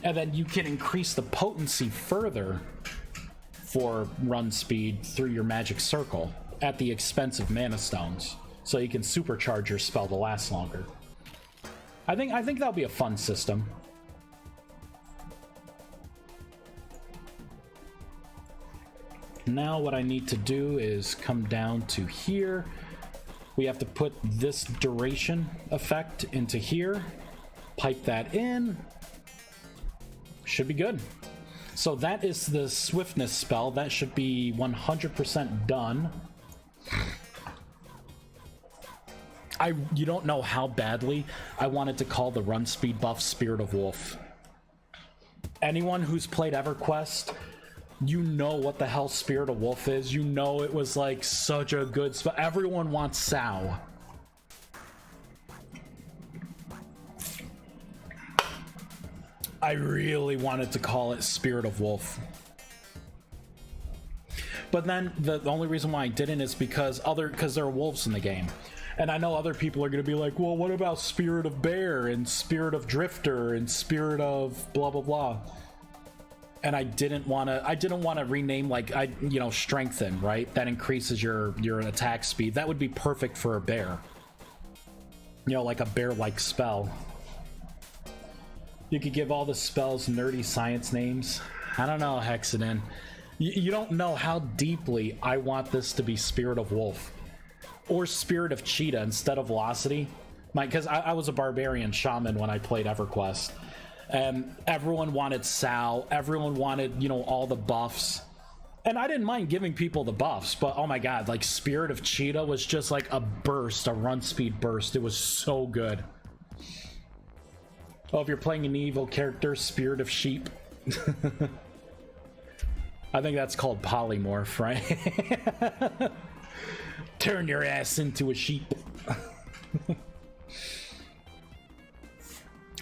And then you can increase the potency further for run speed through your magic circle at the expense of mana stones, so you can supercharge your spell to last longer. I think that'll be a fun system. Now what I need to do is come down to here. We have to put this duration effect into here, pipe that in. Should be good. So that is the swiftness spell. That should be 100% done. You don't know how badly I wanted to call the run speed buff Spirit of Wolf. Anyone who's played EverQuest, you know what the hell Spirit of Wolf is. You know it was like such a good spell. Everyone wants Sao. I really wanted to call it Spirit of Wolf. But then the only reason why I didn't is because there are wolves in the game. And I know other people are going to be like, well, what about Spirit of Bear and Spirit of Drifter and Spirit of blah, blah, blah. And I didn't want to rename, like, Strengthen, right? That increases your attack speed. That would be perfect for a bear. You know, like a bear-like spell. You could give all the spells nerdy science names. I don't know, Hexadin. You don't know how deeply I want this to be Spirit of Wolf. Or Spirit of Cheetah instead of Velocity. Because I was a Barbarian Shaman when I played EverQuest. And everyone wanted Sal. Everyone wanted, you know, all the buffs. And I didn't mind giving people the buffs, but oh my god, like Spirit of Cheetah was just like a burst, a run speed burst. It was so good. Oh, if you're playing an evil character, Spirit of Sheep. I think that's called polymorph, right? Turn your ass into a sheep.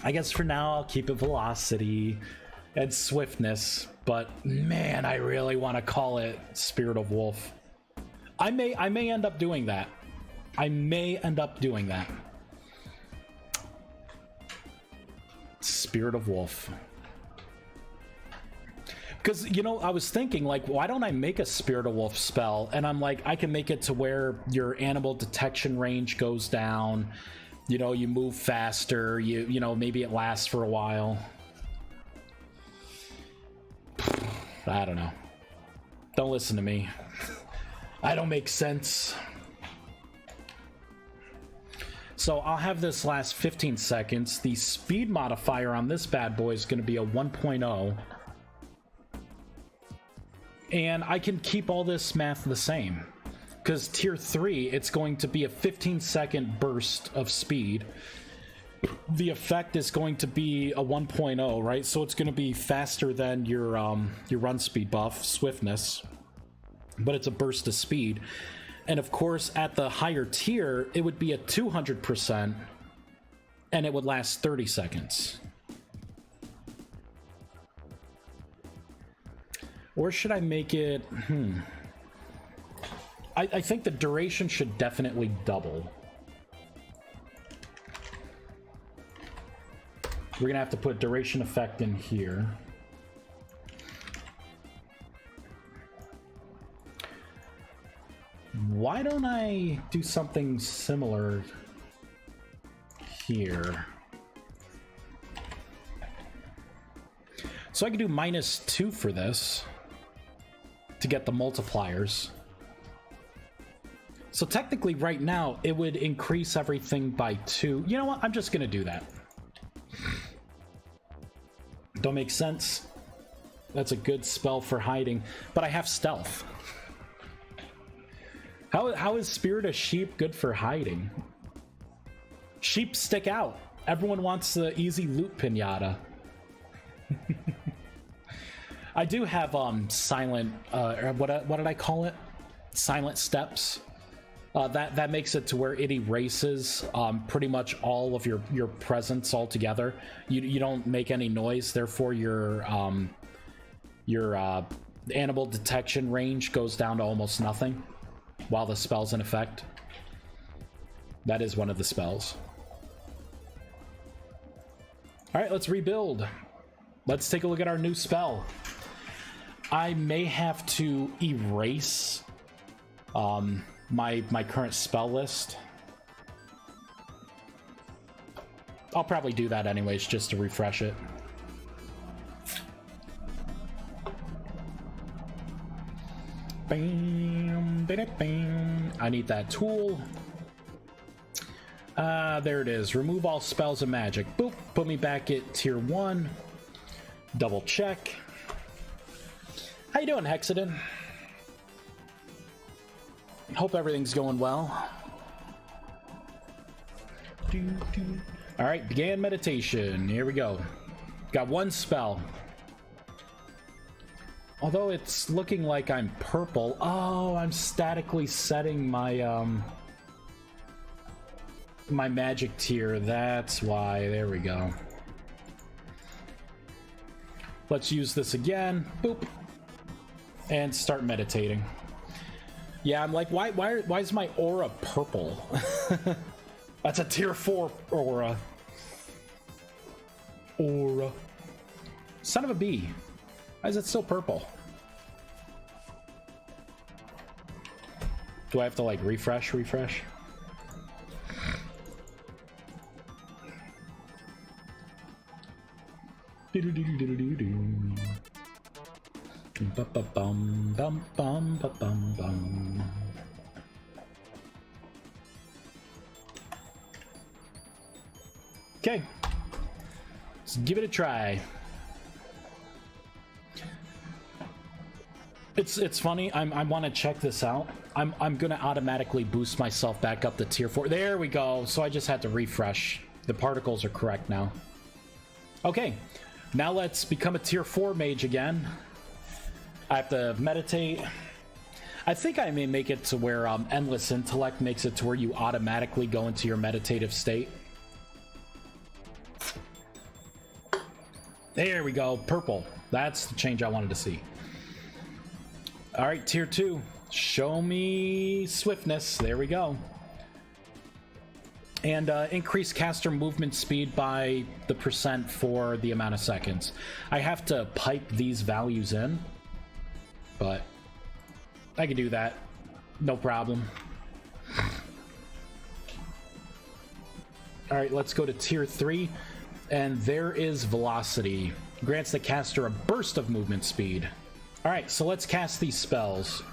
I guess for now I'll keep it velocity and swiftness, but man, I really want to call it Spirit of Wolf. I may end up doing that. I may end up doing that. Spirit of Wolf. Because, you know, I was thinking, like, why don't I make a Spirit of Wolf spell? And I'm like, I can make it to where your animal detection range goes down. You know, you move faster. You know, maybe it lasts for a while. I don't know. Don't listen to me. I don't make sense. So I'll have this last 15 seconds. The speed modifier on this bad boy is going to be a 1.0. And I can keep all this math the same. Because tier 3, it's going to be a 15-second burst of speed. The effect is going to be a 1.0, right? So it's going to be faster than your run speed buff, swiftness. But it's a burst of speed. And of course, at the higher tier, it would be a 200%, and it would last 30 seconds. Or should I make it... I think the duration should definitely double. We're gonna have to put duration effect in here. Why don't I do something similar here? So I can do -2 for this to get the multipliers. So technically right now it would increase everything by 2. You know what? I'm just gonna do that. Don't make sense. That's a good spell for hiding, but I have stealth. How is Spirit of Sheep good for hiding? Sheep stick out. Everyone wants the easy loot pinata. I do have silent what did I call it? Silent steps. That makes it to where it erases pretty much all of your presence altogether. You don't make any noise, therefore your animal detection range goes down to almost nothing while the spell's in effect. That is one of the spells. All right, let's rebuild. Let's take a look at our new spell. I may have to erase my current spell list. I'll probably do that anyways, just to refresh it. Bam, bam. I need that tool. There it is. Remove all spells and magic. Boop. Put me back at tier 1. Double check. How you doing, Hexadin? Hope everything's going well. All right, began meditation. Here we go. Got one spell. Although it's looking like I'm purple. Oh, I'm statically setting my my magic tier. That's why. There we go. Let's use this again. Boop. And start meditating. Yeah, I'm like, why is my aura purple? That's a tier 4 aura. Aura. Son of a bee. Why is it still purple? Do I have to like refresh? Ba-bum, bum, bum, ba-bum, bum. Okay, let's give it a try. It's funny. I want to check this out. I'm gonna automatically boost myself back up to tier 4. There we go. So I just had to refresh. The particles are correct now. Okay, now let's become a tier 4 mage again. I have to meditate. I think I may make it to where endless intellect makes it to where you automatically go into your meditative state. There we go, purple. That's the change I wanted to see. All right, tier 2. Show me swiftness. There we go. And increase caster movement speed by the % for the amount of seconds. I have to pipe these values in, but I can do that. No problem. All right, let's go to tier 3. And there is velocity. Grants the caster a burst of movement speed. All right, so let's cast these spells.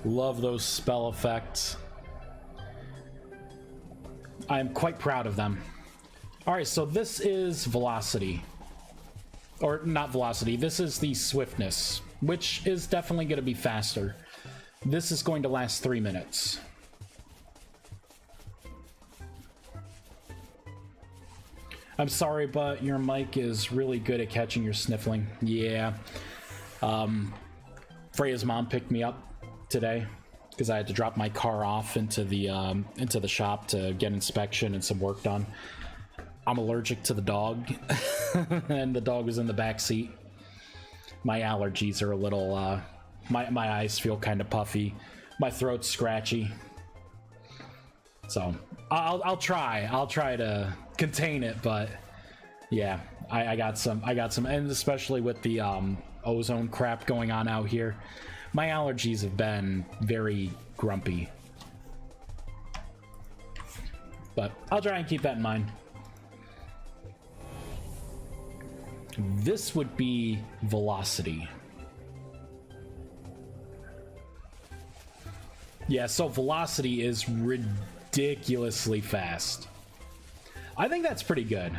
Love those spell effects. I am quite proud of them. All right, so this is velocity. Or not velocity, this is the swiftness, which is definitely going to be faster. This is going to last 3 minutes. I'm sorry, but your mic is really good at catching your sniffling. Yeah. Freya's mom picked me up today because I had to drop my car off into the shop to get inspection and some work done. I'm allergic to the dog, and the dog was in the back seat. My allergies are a little, my eyes feel kind of puffy. My throat's scratchy. So I'll try to contain it, but yeah, I got some, and especially with the ozone crap going on out here, my allergies have been very grumpy. But I'll try and keep that in mind. This would be velocity. Yeah, so velocity is ridiculously fast. I think that's pretty good.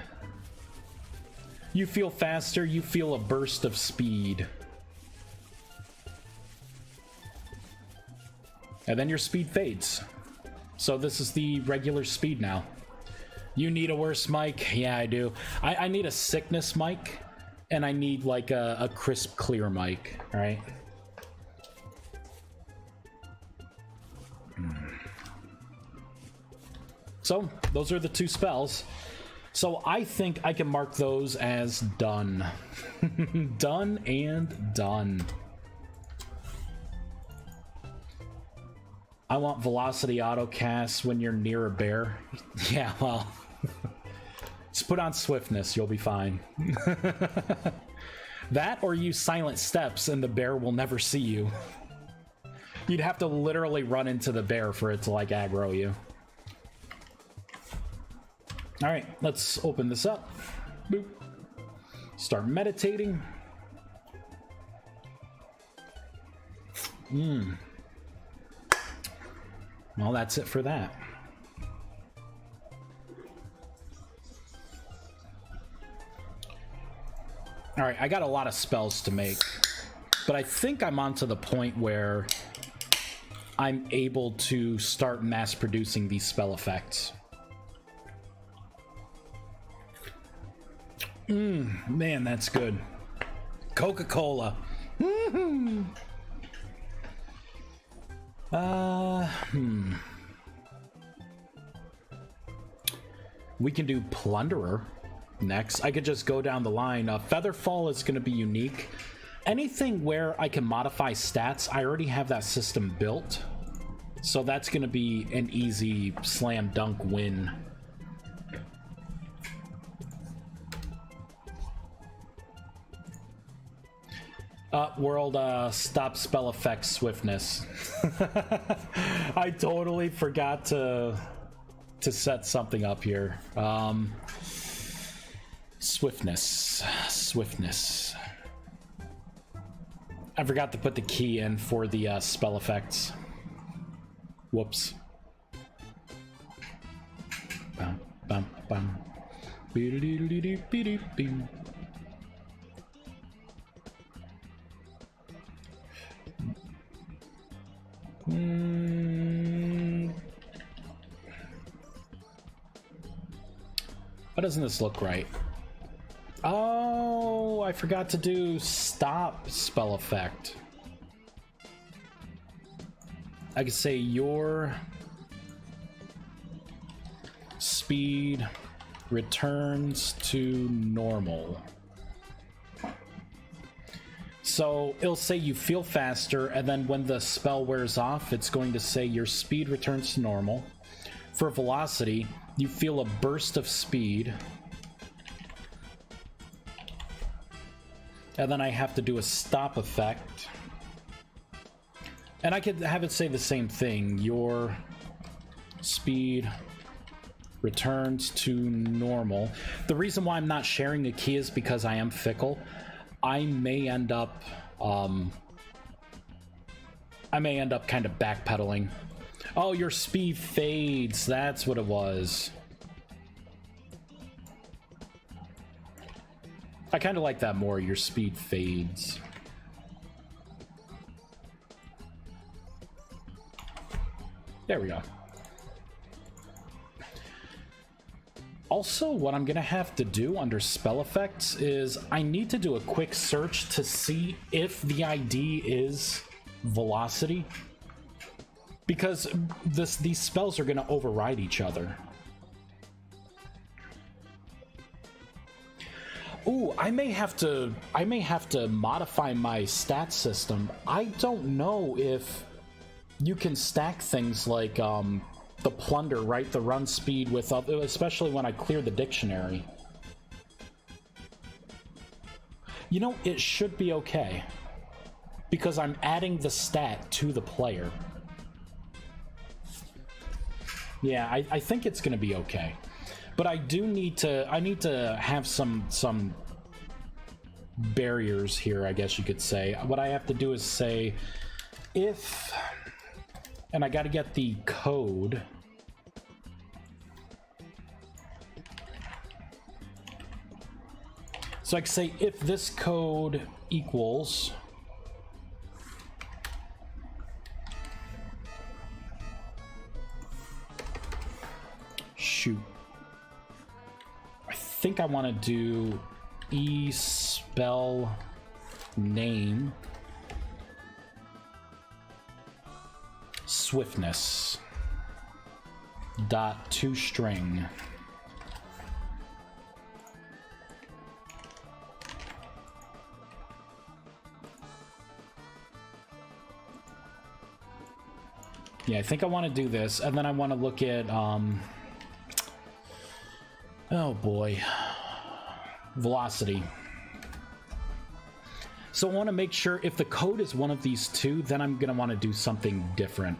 You feel faster, you feel a burst of speed. And then your speed fades. So this is the regular speed now. You need a worse mic? Yeah, I do. I need a sickness mic, and I need like a crisp, clear mic, right? So those are the 2 spells. So I think I can mark those as done. Done and done. I want velocity autocast when you're near a bear. Yeah, well, just put on swiftness, you'll be fine. That or use silent steps and the bear will never see you. You'd have to literally run into the bear for it to like aggro you. All right, let's open this up. Boop. Start meditating. Well, that's it for that. All right, I got a lot of spells to make, but I think I'm onto the point where I'm able to start mass producing these spell effects. Man, that's good. Coca-Cola. We can do Plunderer next. I could just go down the line. Featherfall is going to be unique. Anything where I can modify stats, I already have that system built. So that's going to be an easy slam dunk win. World, stop spell effect swiftness. I totally forgot to set something up here. Swiftness. I forgot to put the key in for the spell effects. Whoops. Bum, bum, bum. Be-do-do-do-do-do-do-do. Why doesn't this look right? Oh, I forgot to do stop spell effect. I could say your speed returns to normal. So it'll say you feel faster, and then when the spell wears off, it's going to say your speed returns to normal. For velocity, you feel a burst of speed. And then I have to do a stop effect. And I could have it say the same thing. Your speed returns to normal. The reason why I'm not sharing the key is because I am fickle. I may end up kind of backpedaling. Oh, your speed fades. That's what it was. I kind of like that more. Your speed fades. There we go. Also, what I'm gonna have to do under spell effects is I need to do a quick search to see if the ID is velocity, because these spells are gonna override each other. Ooh, I may have to modify my stat system. I don't know if you can stack things like the plunder, right? The run speed with, especially when I clear the dictionary. You know, it should be okay, because I'm adding the stat to the player. Yeah, I think it's gonna be okay. But I need to have some barriers here, I guess you could say. What I have to do is say if, and I got to get the code. So I can say if this code equals shoot. I think I want to do spell name swiftness dot toString. Yeah, I think I want to do this, and then I want to look at oh boy, velocity. So I want to make sure if the code is one of these two, then I'm going to want to do something different.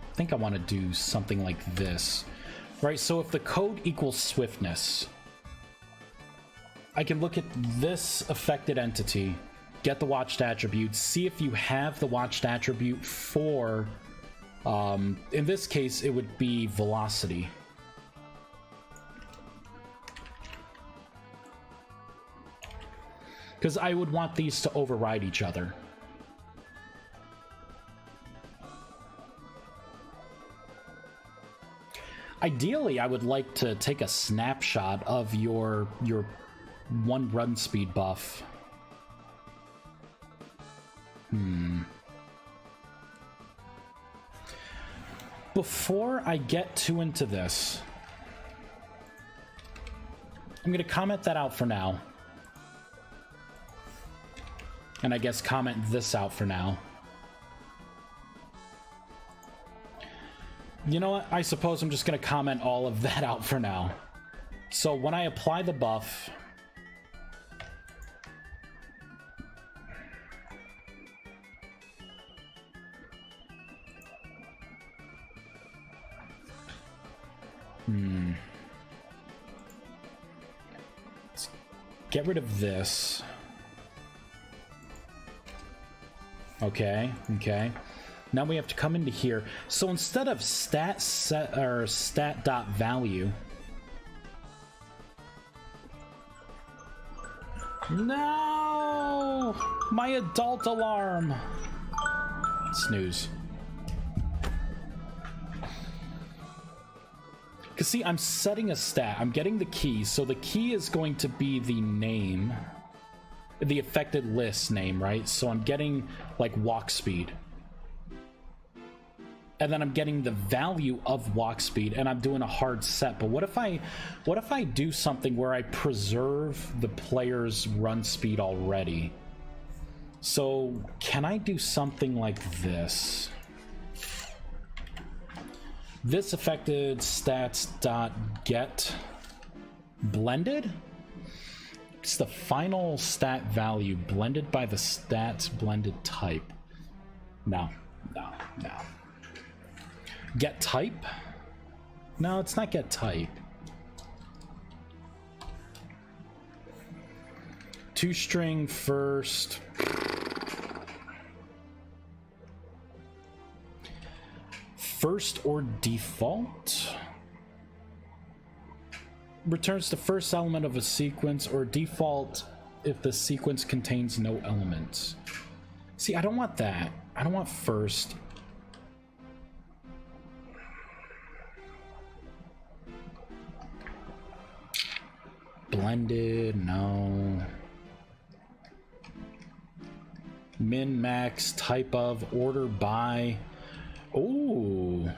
I think I want to do something like this, right? So if the code equals swiftness, I can look at this affected entity, get the watched attribute, see if you have the watched attribute for, in this case, it would be velocity. Because I would want these to override each other. Ideally, I would like to take a snapshot of your one run speed buff. Before I get too into this, I'm going to comment that out for now. And I guess comment this out for now. You know what? I suppose I'm just going to comment all of that out for now. So when I apply the buff... Let's get rid of this. Okay, okay. Now we have to come into here. So instead of stat set or stat dot value. No! My adult alarm. Snooze. Because see, I'm setting a stat. I'm getting the key. So the key is going to be the name. The affected list name, right? So I'm getting like walk speed. And then I'm getting the value of walk speed, and I'm doing a hard set. But what if I do something where I preserve the player's run speed already? So can I do something like this? This affected stats dot get blended? It's the final stat value blended by the stats blended type. No. Get type? No, it's not get type. Two-string first. First or default? Returns the first element of a sequence, or default if the sequence contains no elements. See, I don't want that. I don't want first. Blended, no. Min, max, type of, order by. Oh.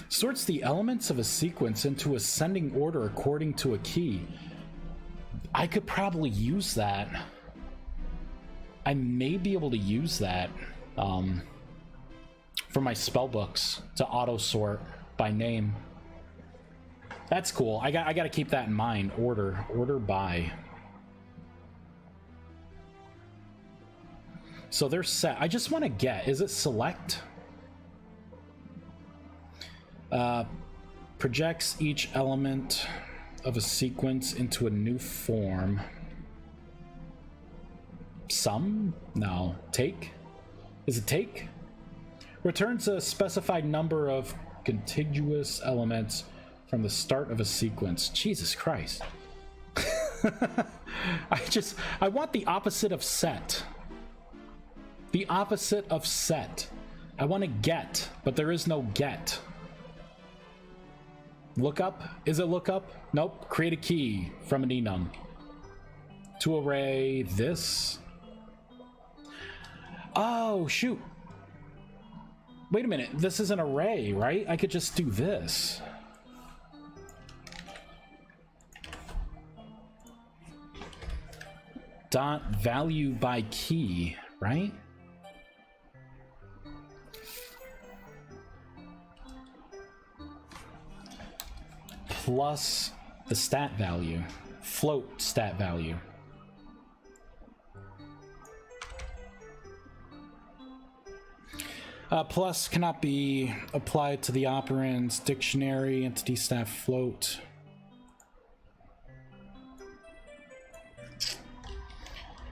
Sorts the elements of a sequence into ascending order according to a key. I could probably use that. I may be able to use that for my spellbooks to auto sort by name. That's cool. I got to keep that in mind. Order by. So they're set. I just want to get. Is it select? Projects each element of a sequence into a new form. Sum? No. Take? Is it take? Returns a specified number of contiguous elements from the start of a sequence. Jesus Christ. I want the opposite of set. The opposite of set. I want to get, but there is no get. Lookup? Is it lookup? Nope. Create a key from an enum. To array this. Oh, shoot. Wait a minute. This is an array, right? I could just do this. Dot value by key, right? Plus the stat value, float stat value. Plus cannot be applied to the operands, dictionary, entity stat float.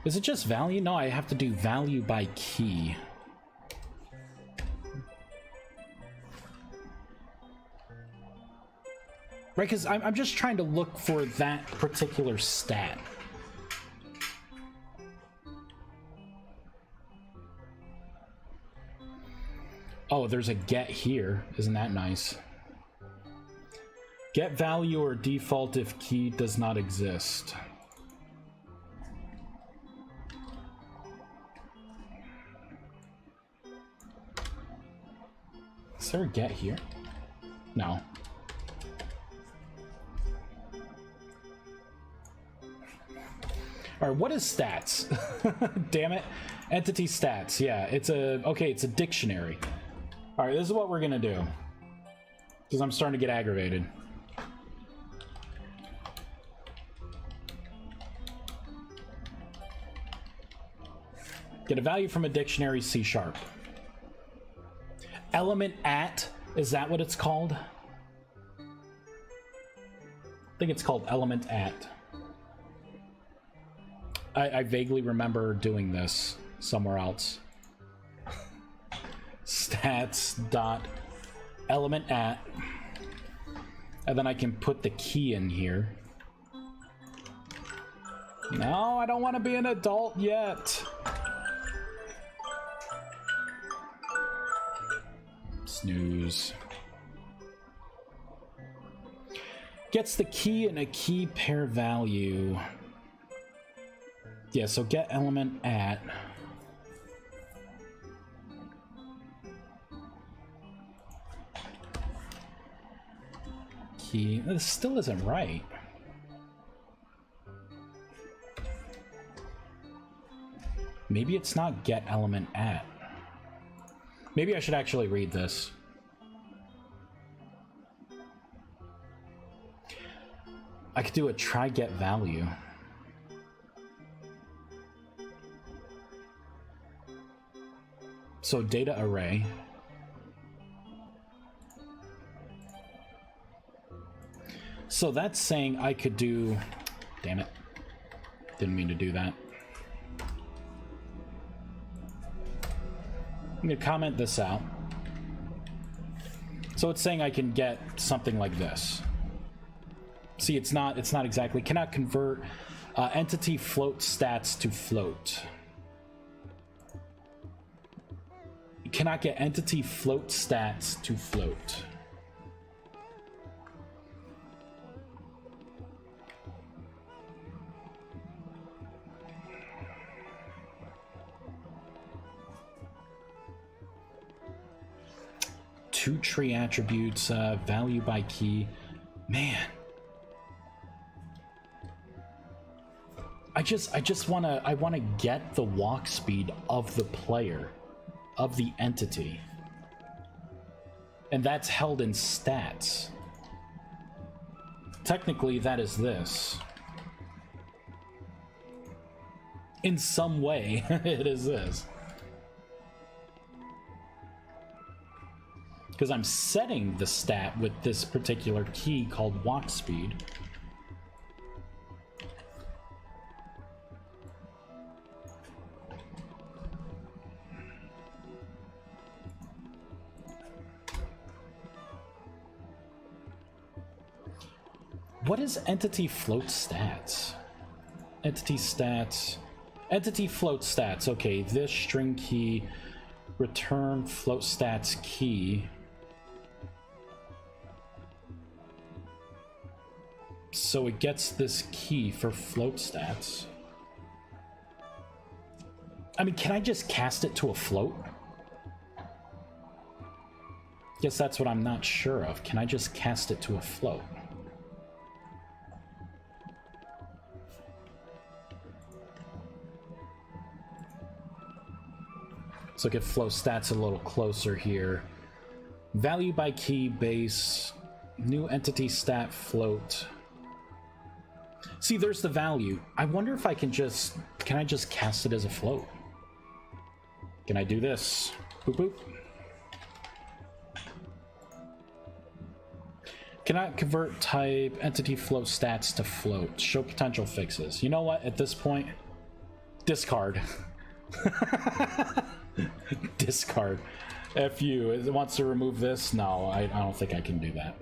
Is it just value? No, I have to do value by key. Right, because I'm just trying to look for that particular stat. Oh, there's a get here. Isn't that nice? Get value or default if key does not exist. Is there a get here? No. All right, what is stats? Damn it. Entity stats. Yeah, it's a dictionary. All right, this is what we're gonna do. Because I'm starting to get aggravated. Get a value from a dictionary, C#. Element at, is that what it's called? I think it's called element at. I vaguely remember doing this somewhere else. Stats dot element at, and then I can put the key in here. No, I don't want to be an adult yet. Snooze. Gets the key and a key pair value. Yeah, so get element at. Key. This still isn't right. Maybe it's not get element at. Maybe I should actually read this. I could do a try get value. So data array. So that's saying I could do, damn it, didn't mean to do that. I'm gonna comment this out. So it's saying I can get something like this. See, it's not exactly, cannot convert entity float stats to float. You cannot get entity float stats to float. Two tree attributes, value by key. Man. I wanna get the walk speed of the player, of the entity. And that's held in stats. Technically, that is this. In some way, it is this. Because I'm setting the stat with this particular key called walk speed. What is entity float stats? Entity stats. Entity float stats. Okay, this string key, return float stats key. So it gets this key for float stats. I mean, can I just cast it to a float? Guess that's what I'm not sure of. Can I just cast it to a float? Let's look at flow stats a little closer here. Value by key base, new entity stat float. See, there's the value. I wonder if I can I just cast it as a float? Can I do this? Boop boop. Cannot convert type entity float stats to float. Show potential fixes. You know what? At this point, discard. Discard. If it wants to remove this, no, I don't think I can do that.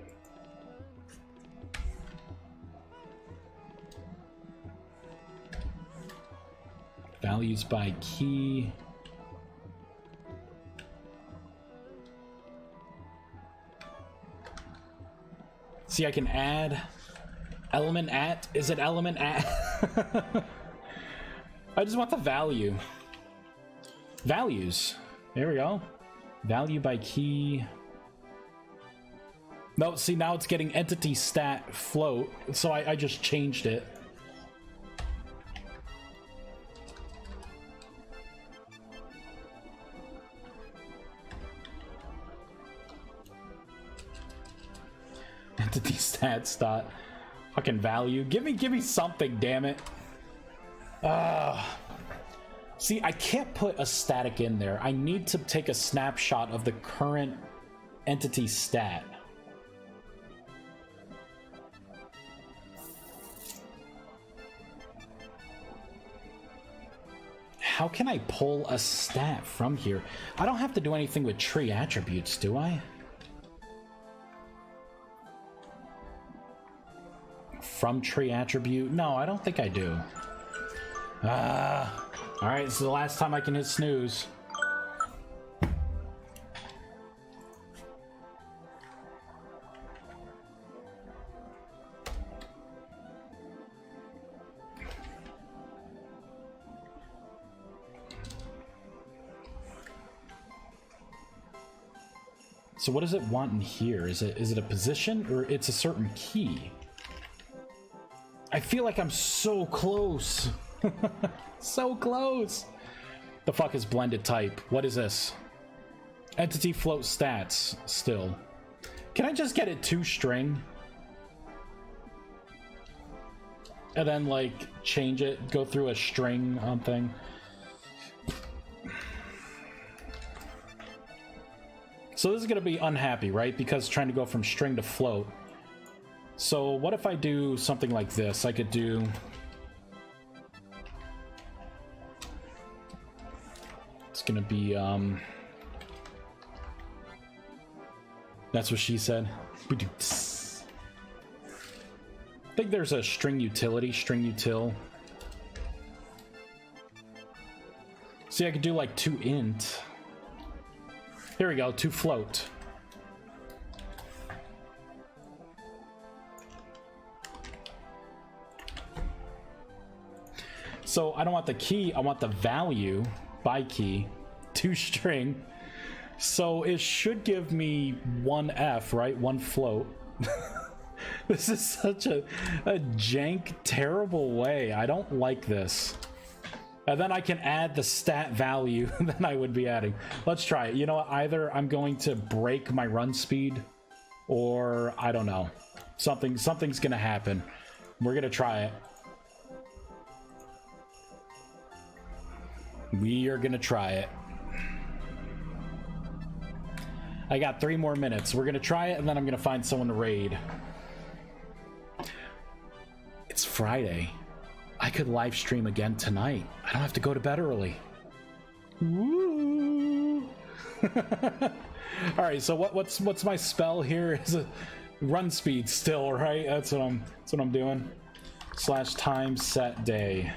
Values by key. See, I can add element at. Is it element at? I just want the value. Values. There we go. Value by key. No, see, now it's getting entity stat float, so I just changed it. entity stats dot fucking value. Give me something, damn it. See, I can't put a static in there. I need to take a snapshot of the current entity stat. How can I pull a stat from here? I don't have to do anything with tree attributes, do I? From tree attribute? No, I don't think I do. Alright, this is the last time I can hit snooze. So what does it want in here? Is it a position or it's a certain key? I feel like I'm so close. So close. The fuck is blended type? What is this? Entity float stats still. Can I just get it to string? And then like change it, go through a string thing. So this is going to be unhappy, right? Because it's trying to go from string to float. So what if I do something like this? I could do... It's going to be... That's what she said. I think there's a string utility, string util. See, I could do like to int. Here we go, to float. So I don't want the key, I want the value by key to string. So it should give me one F, right? One float. This is such a jank, terrible way. I don't like this. And then I can add the stat value that I would be adding. Let's try it. You know what? Either I'm going to break my run speed, or I don't know. Something's gonna happen. We're gonna try it. We are gonna try it. I got 3 more minutes. We're gonna try it, and then I'm gonna find someone to raid. It's Friday. I could live stream again tonight. I don't have to go to bed early. Woo! All right, so what's my spell here? Is a run speed still, right? That's what I'm doing. / time set day.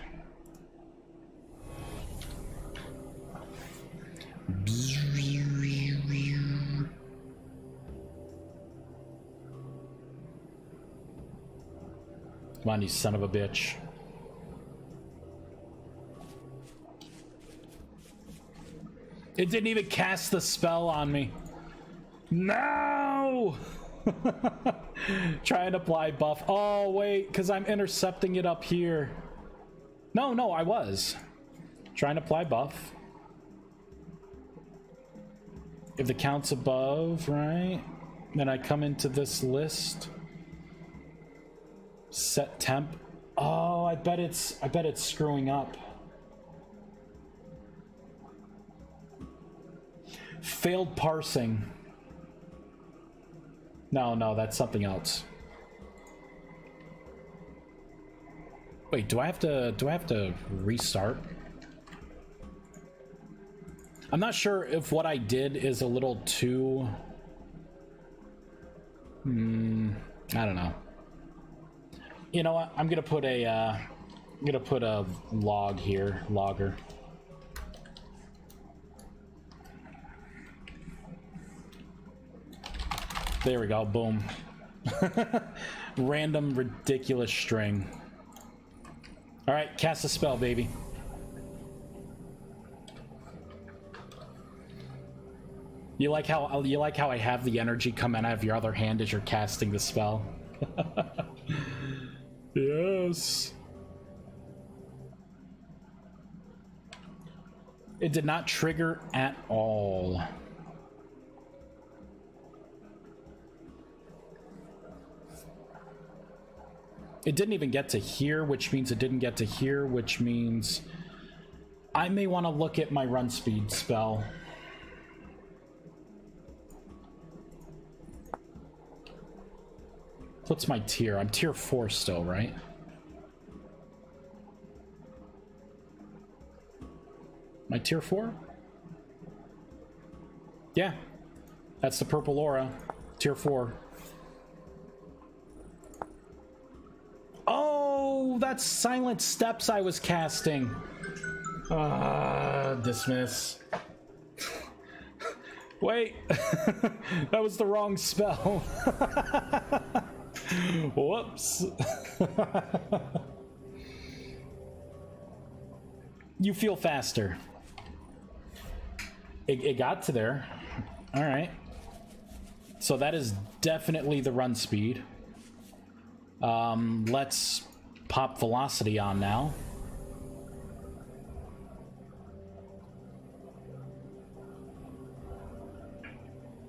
Come on, you son of a bitch. It didn't even cast the spell on me. No! Try and apply buff. Oh, wait, because I'm intercepting it up here. No, I was. Try and apply buff. If the count's above, right? Then I come into this list. Set temp. Oh, I bet it's screwing up. Failed parsing. No, that's something else. Wait, do I have to restart? I'm not sure if what I did is a little too... I don't know. You know what? I'm gonna put a log here, logger. There we go, boom. Random, ridiculous string. All right, cast a spell, baby. You like how I have the energy come out of your other hand as you're casting the spell? Yes. It did not trigger at all. It didn't even get to here, which means it didn't get to here, which means I may want to look at my run speed spell. What's my tier? I'm tier 4 still, right? My tier 4? Yeah. That's the purple aura. Tier 4. Oh, that's Silent Steps I was casting. Dismiss. Wait. That was the wrong spell. Whoops. You feel faster. It got to there. All right. So that is definitely the run speed. Let's pop velocity on now.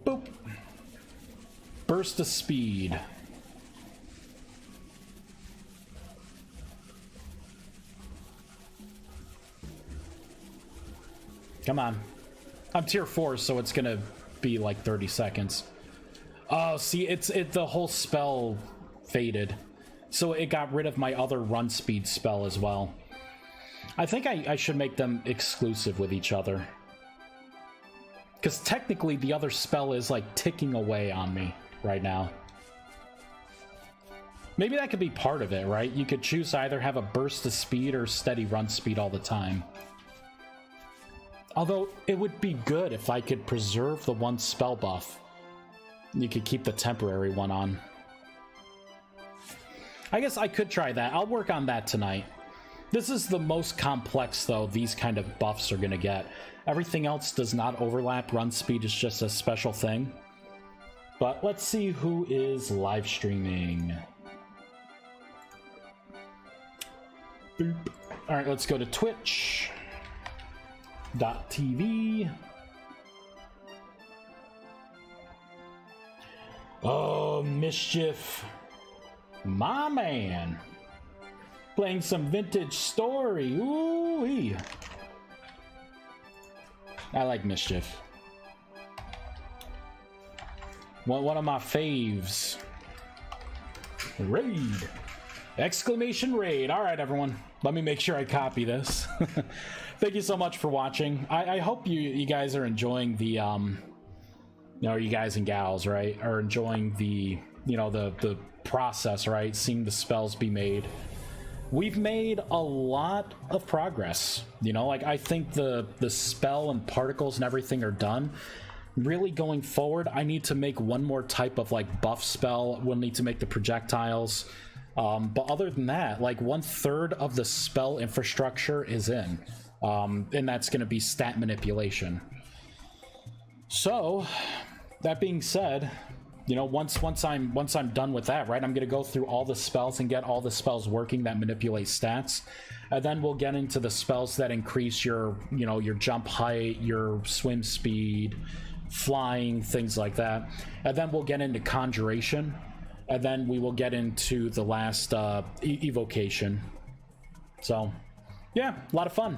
Boop. Burst of speed. Come on. I'm tier 4, so it's gonna be like 30 seconds. Oh, see, the whole spell faded. So it got rid of my other run speed spell as well. I think I should make them exclusive with each other. Because technically the other spell is like ticking away on me right now. Maybe that could be part of it, right? You could choose to either have a burst of speed or steady run speed all the time. Although, it would be good if I could preserve the one spell buff. You could keep the temporary one on. I guess I could try that. I'll work on that tonight. This is the most complex, though, these kind of buffs are going to get. Everything else does not overlap. Run speed is just a special thing. But let's see who is live streaming. Boop. All right, let's go to Twitch. .tv. Oh, Mischief. My man. Playing some vintage story. Ooh-wee. I like Mischief. One of my faves. Raid. Exclamation raid. All right, everyone. Let me make sure I copy this. Thank you so much for watching. I hope you guys are enjoying the, you guys and gals, right, are enjoying the, the process, right? Seeing the spells be made. We've made a lot of progress, like I think the spell and particles and everything are done. Really going forward, I need to make one more type of like buff spell. We'll need to make the projectiles. But other than that, like 1/3 of the spell infrastructure is in. And that's going to be stat manipulation. So, that being said, once I'm done with that, right, I'm going to go through all the spells and get all the spells working that manipulate stats, and then we'll get into the spells that increase your, your jump height, your swim speed, flying, things like that, and then we'll get into conjuration, and then we will get into the last evocation. So, yeah, a lot of fun.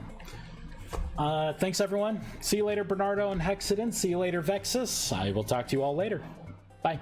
Thanks, everyone. See you later, Bernardo and Hexadin. See you later, Vexus. I will talk to you all later. Bye.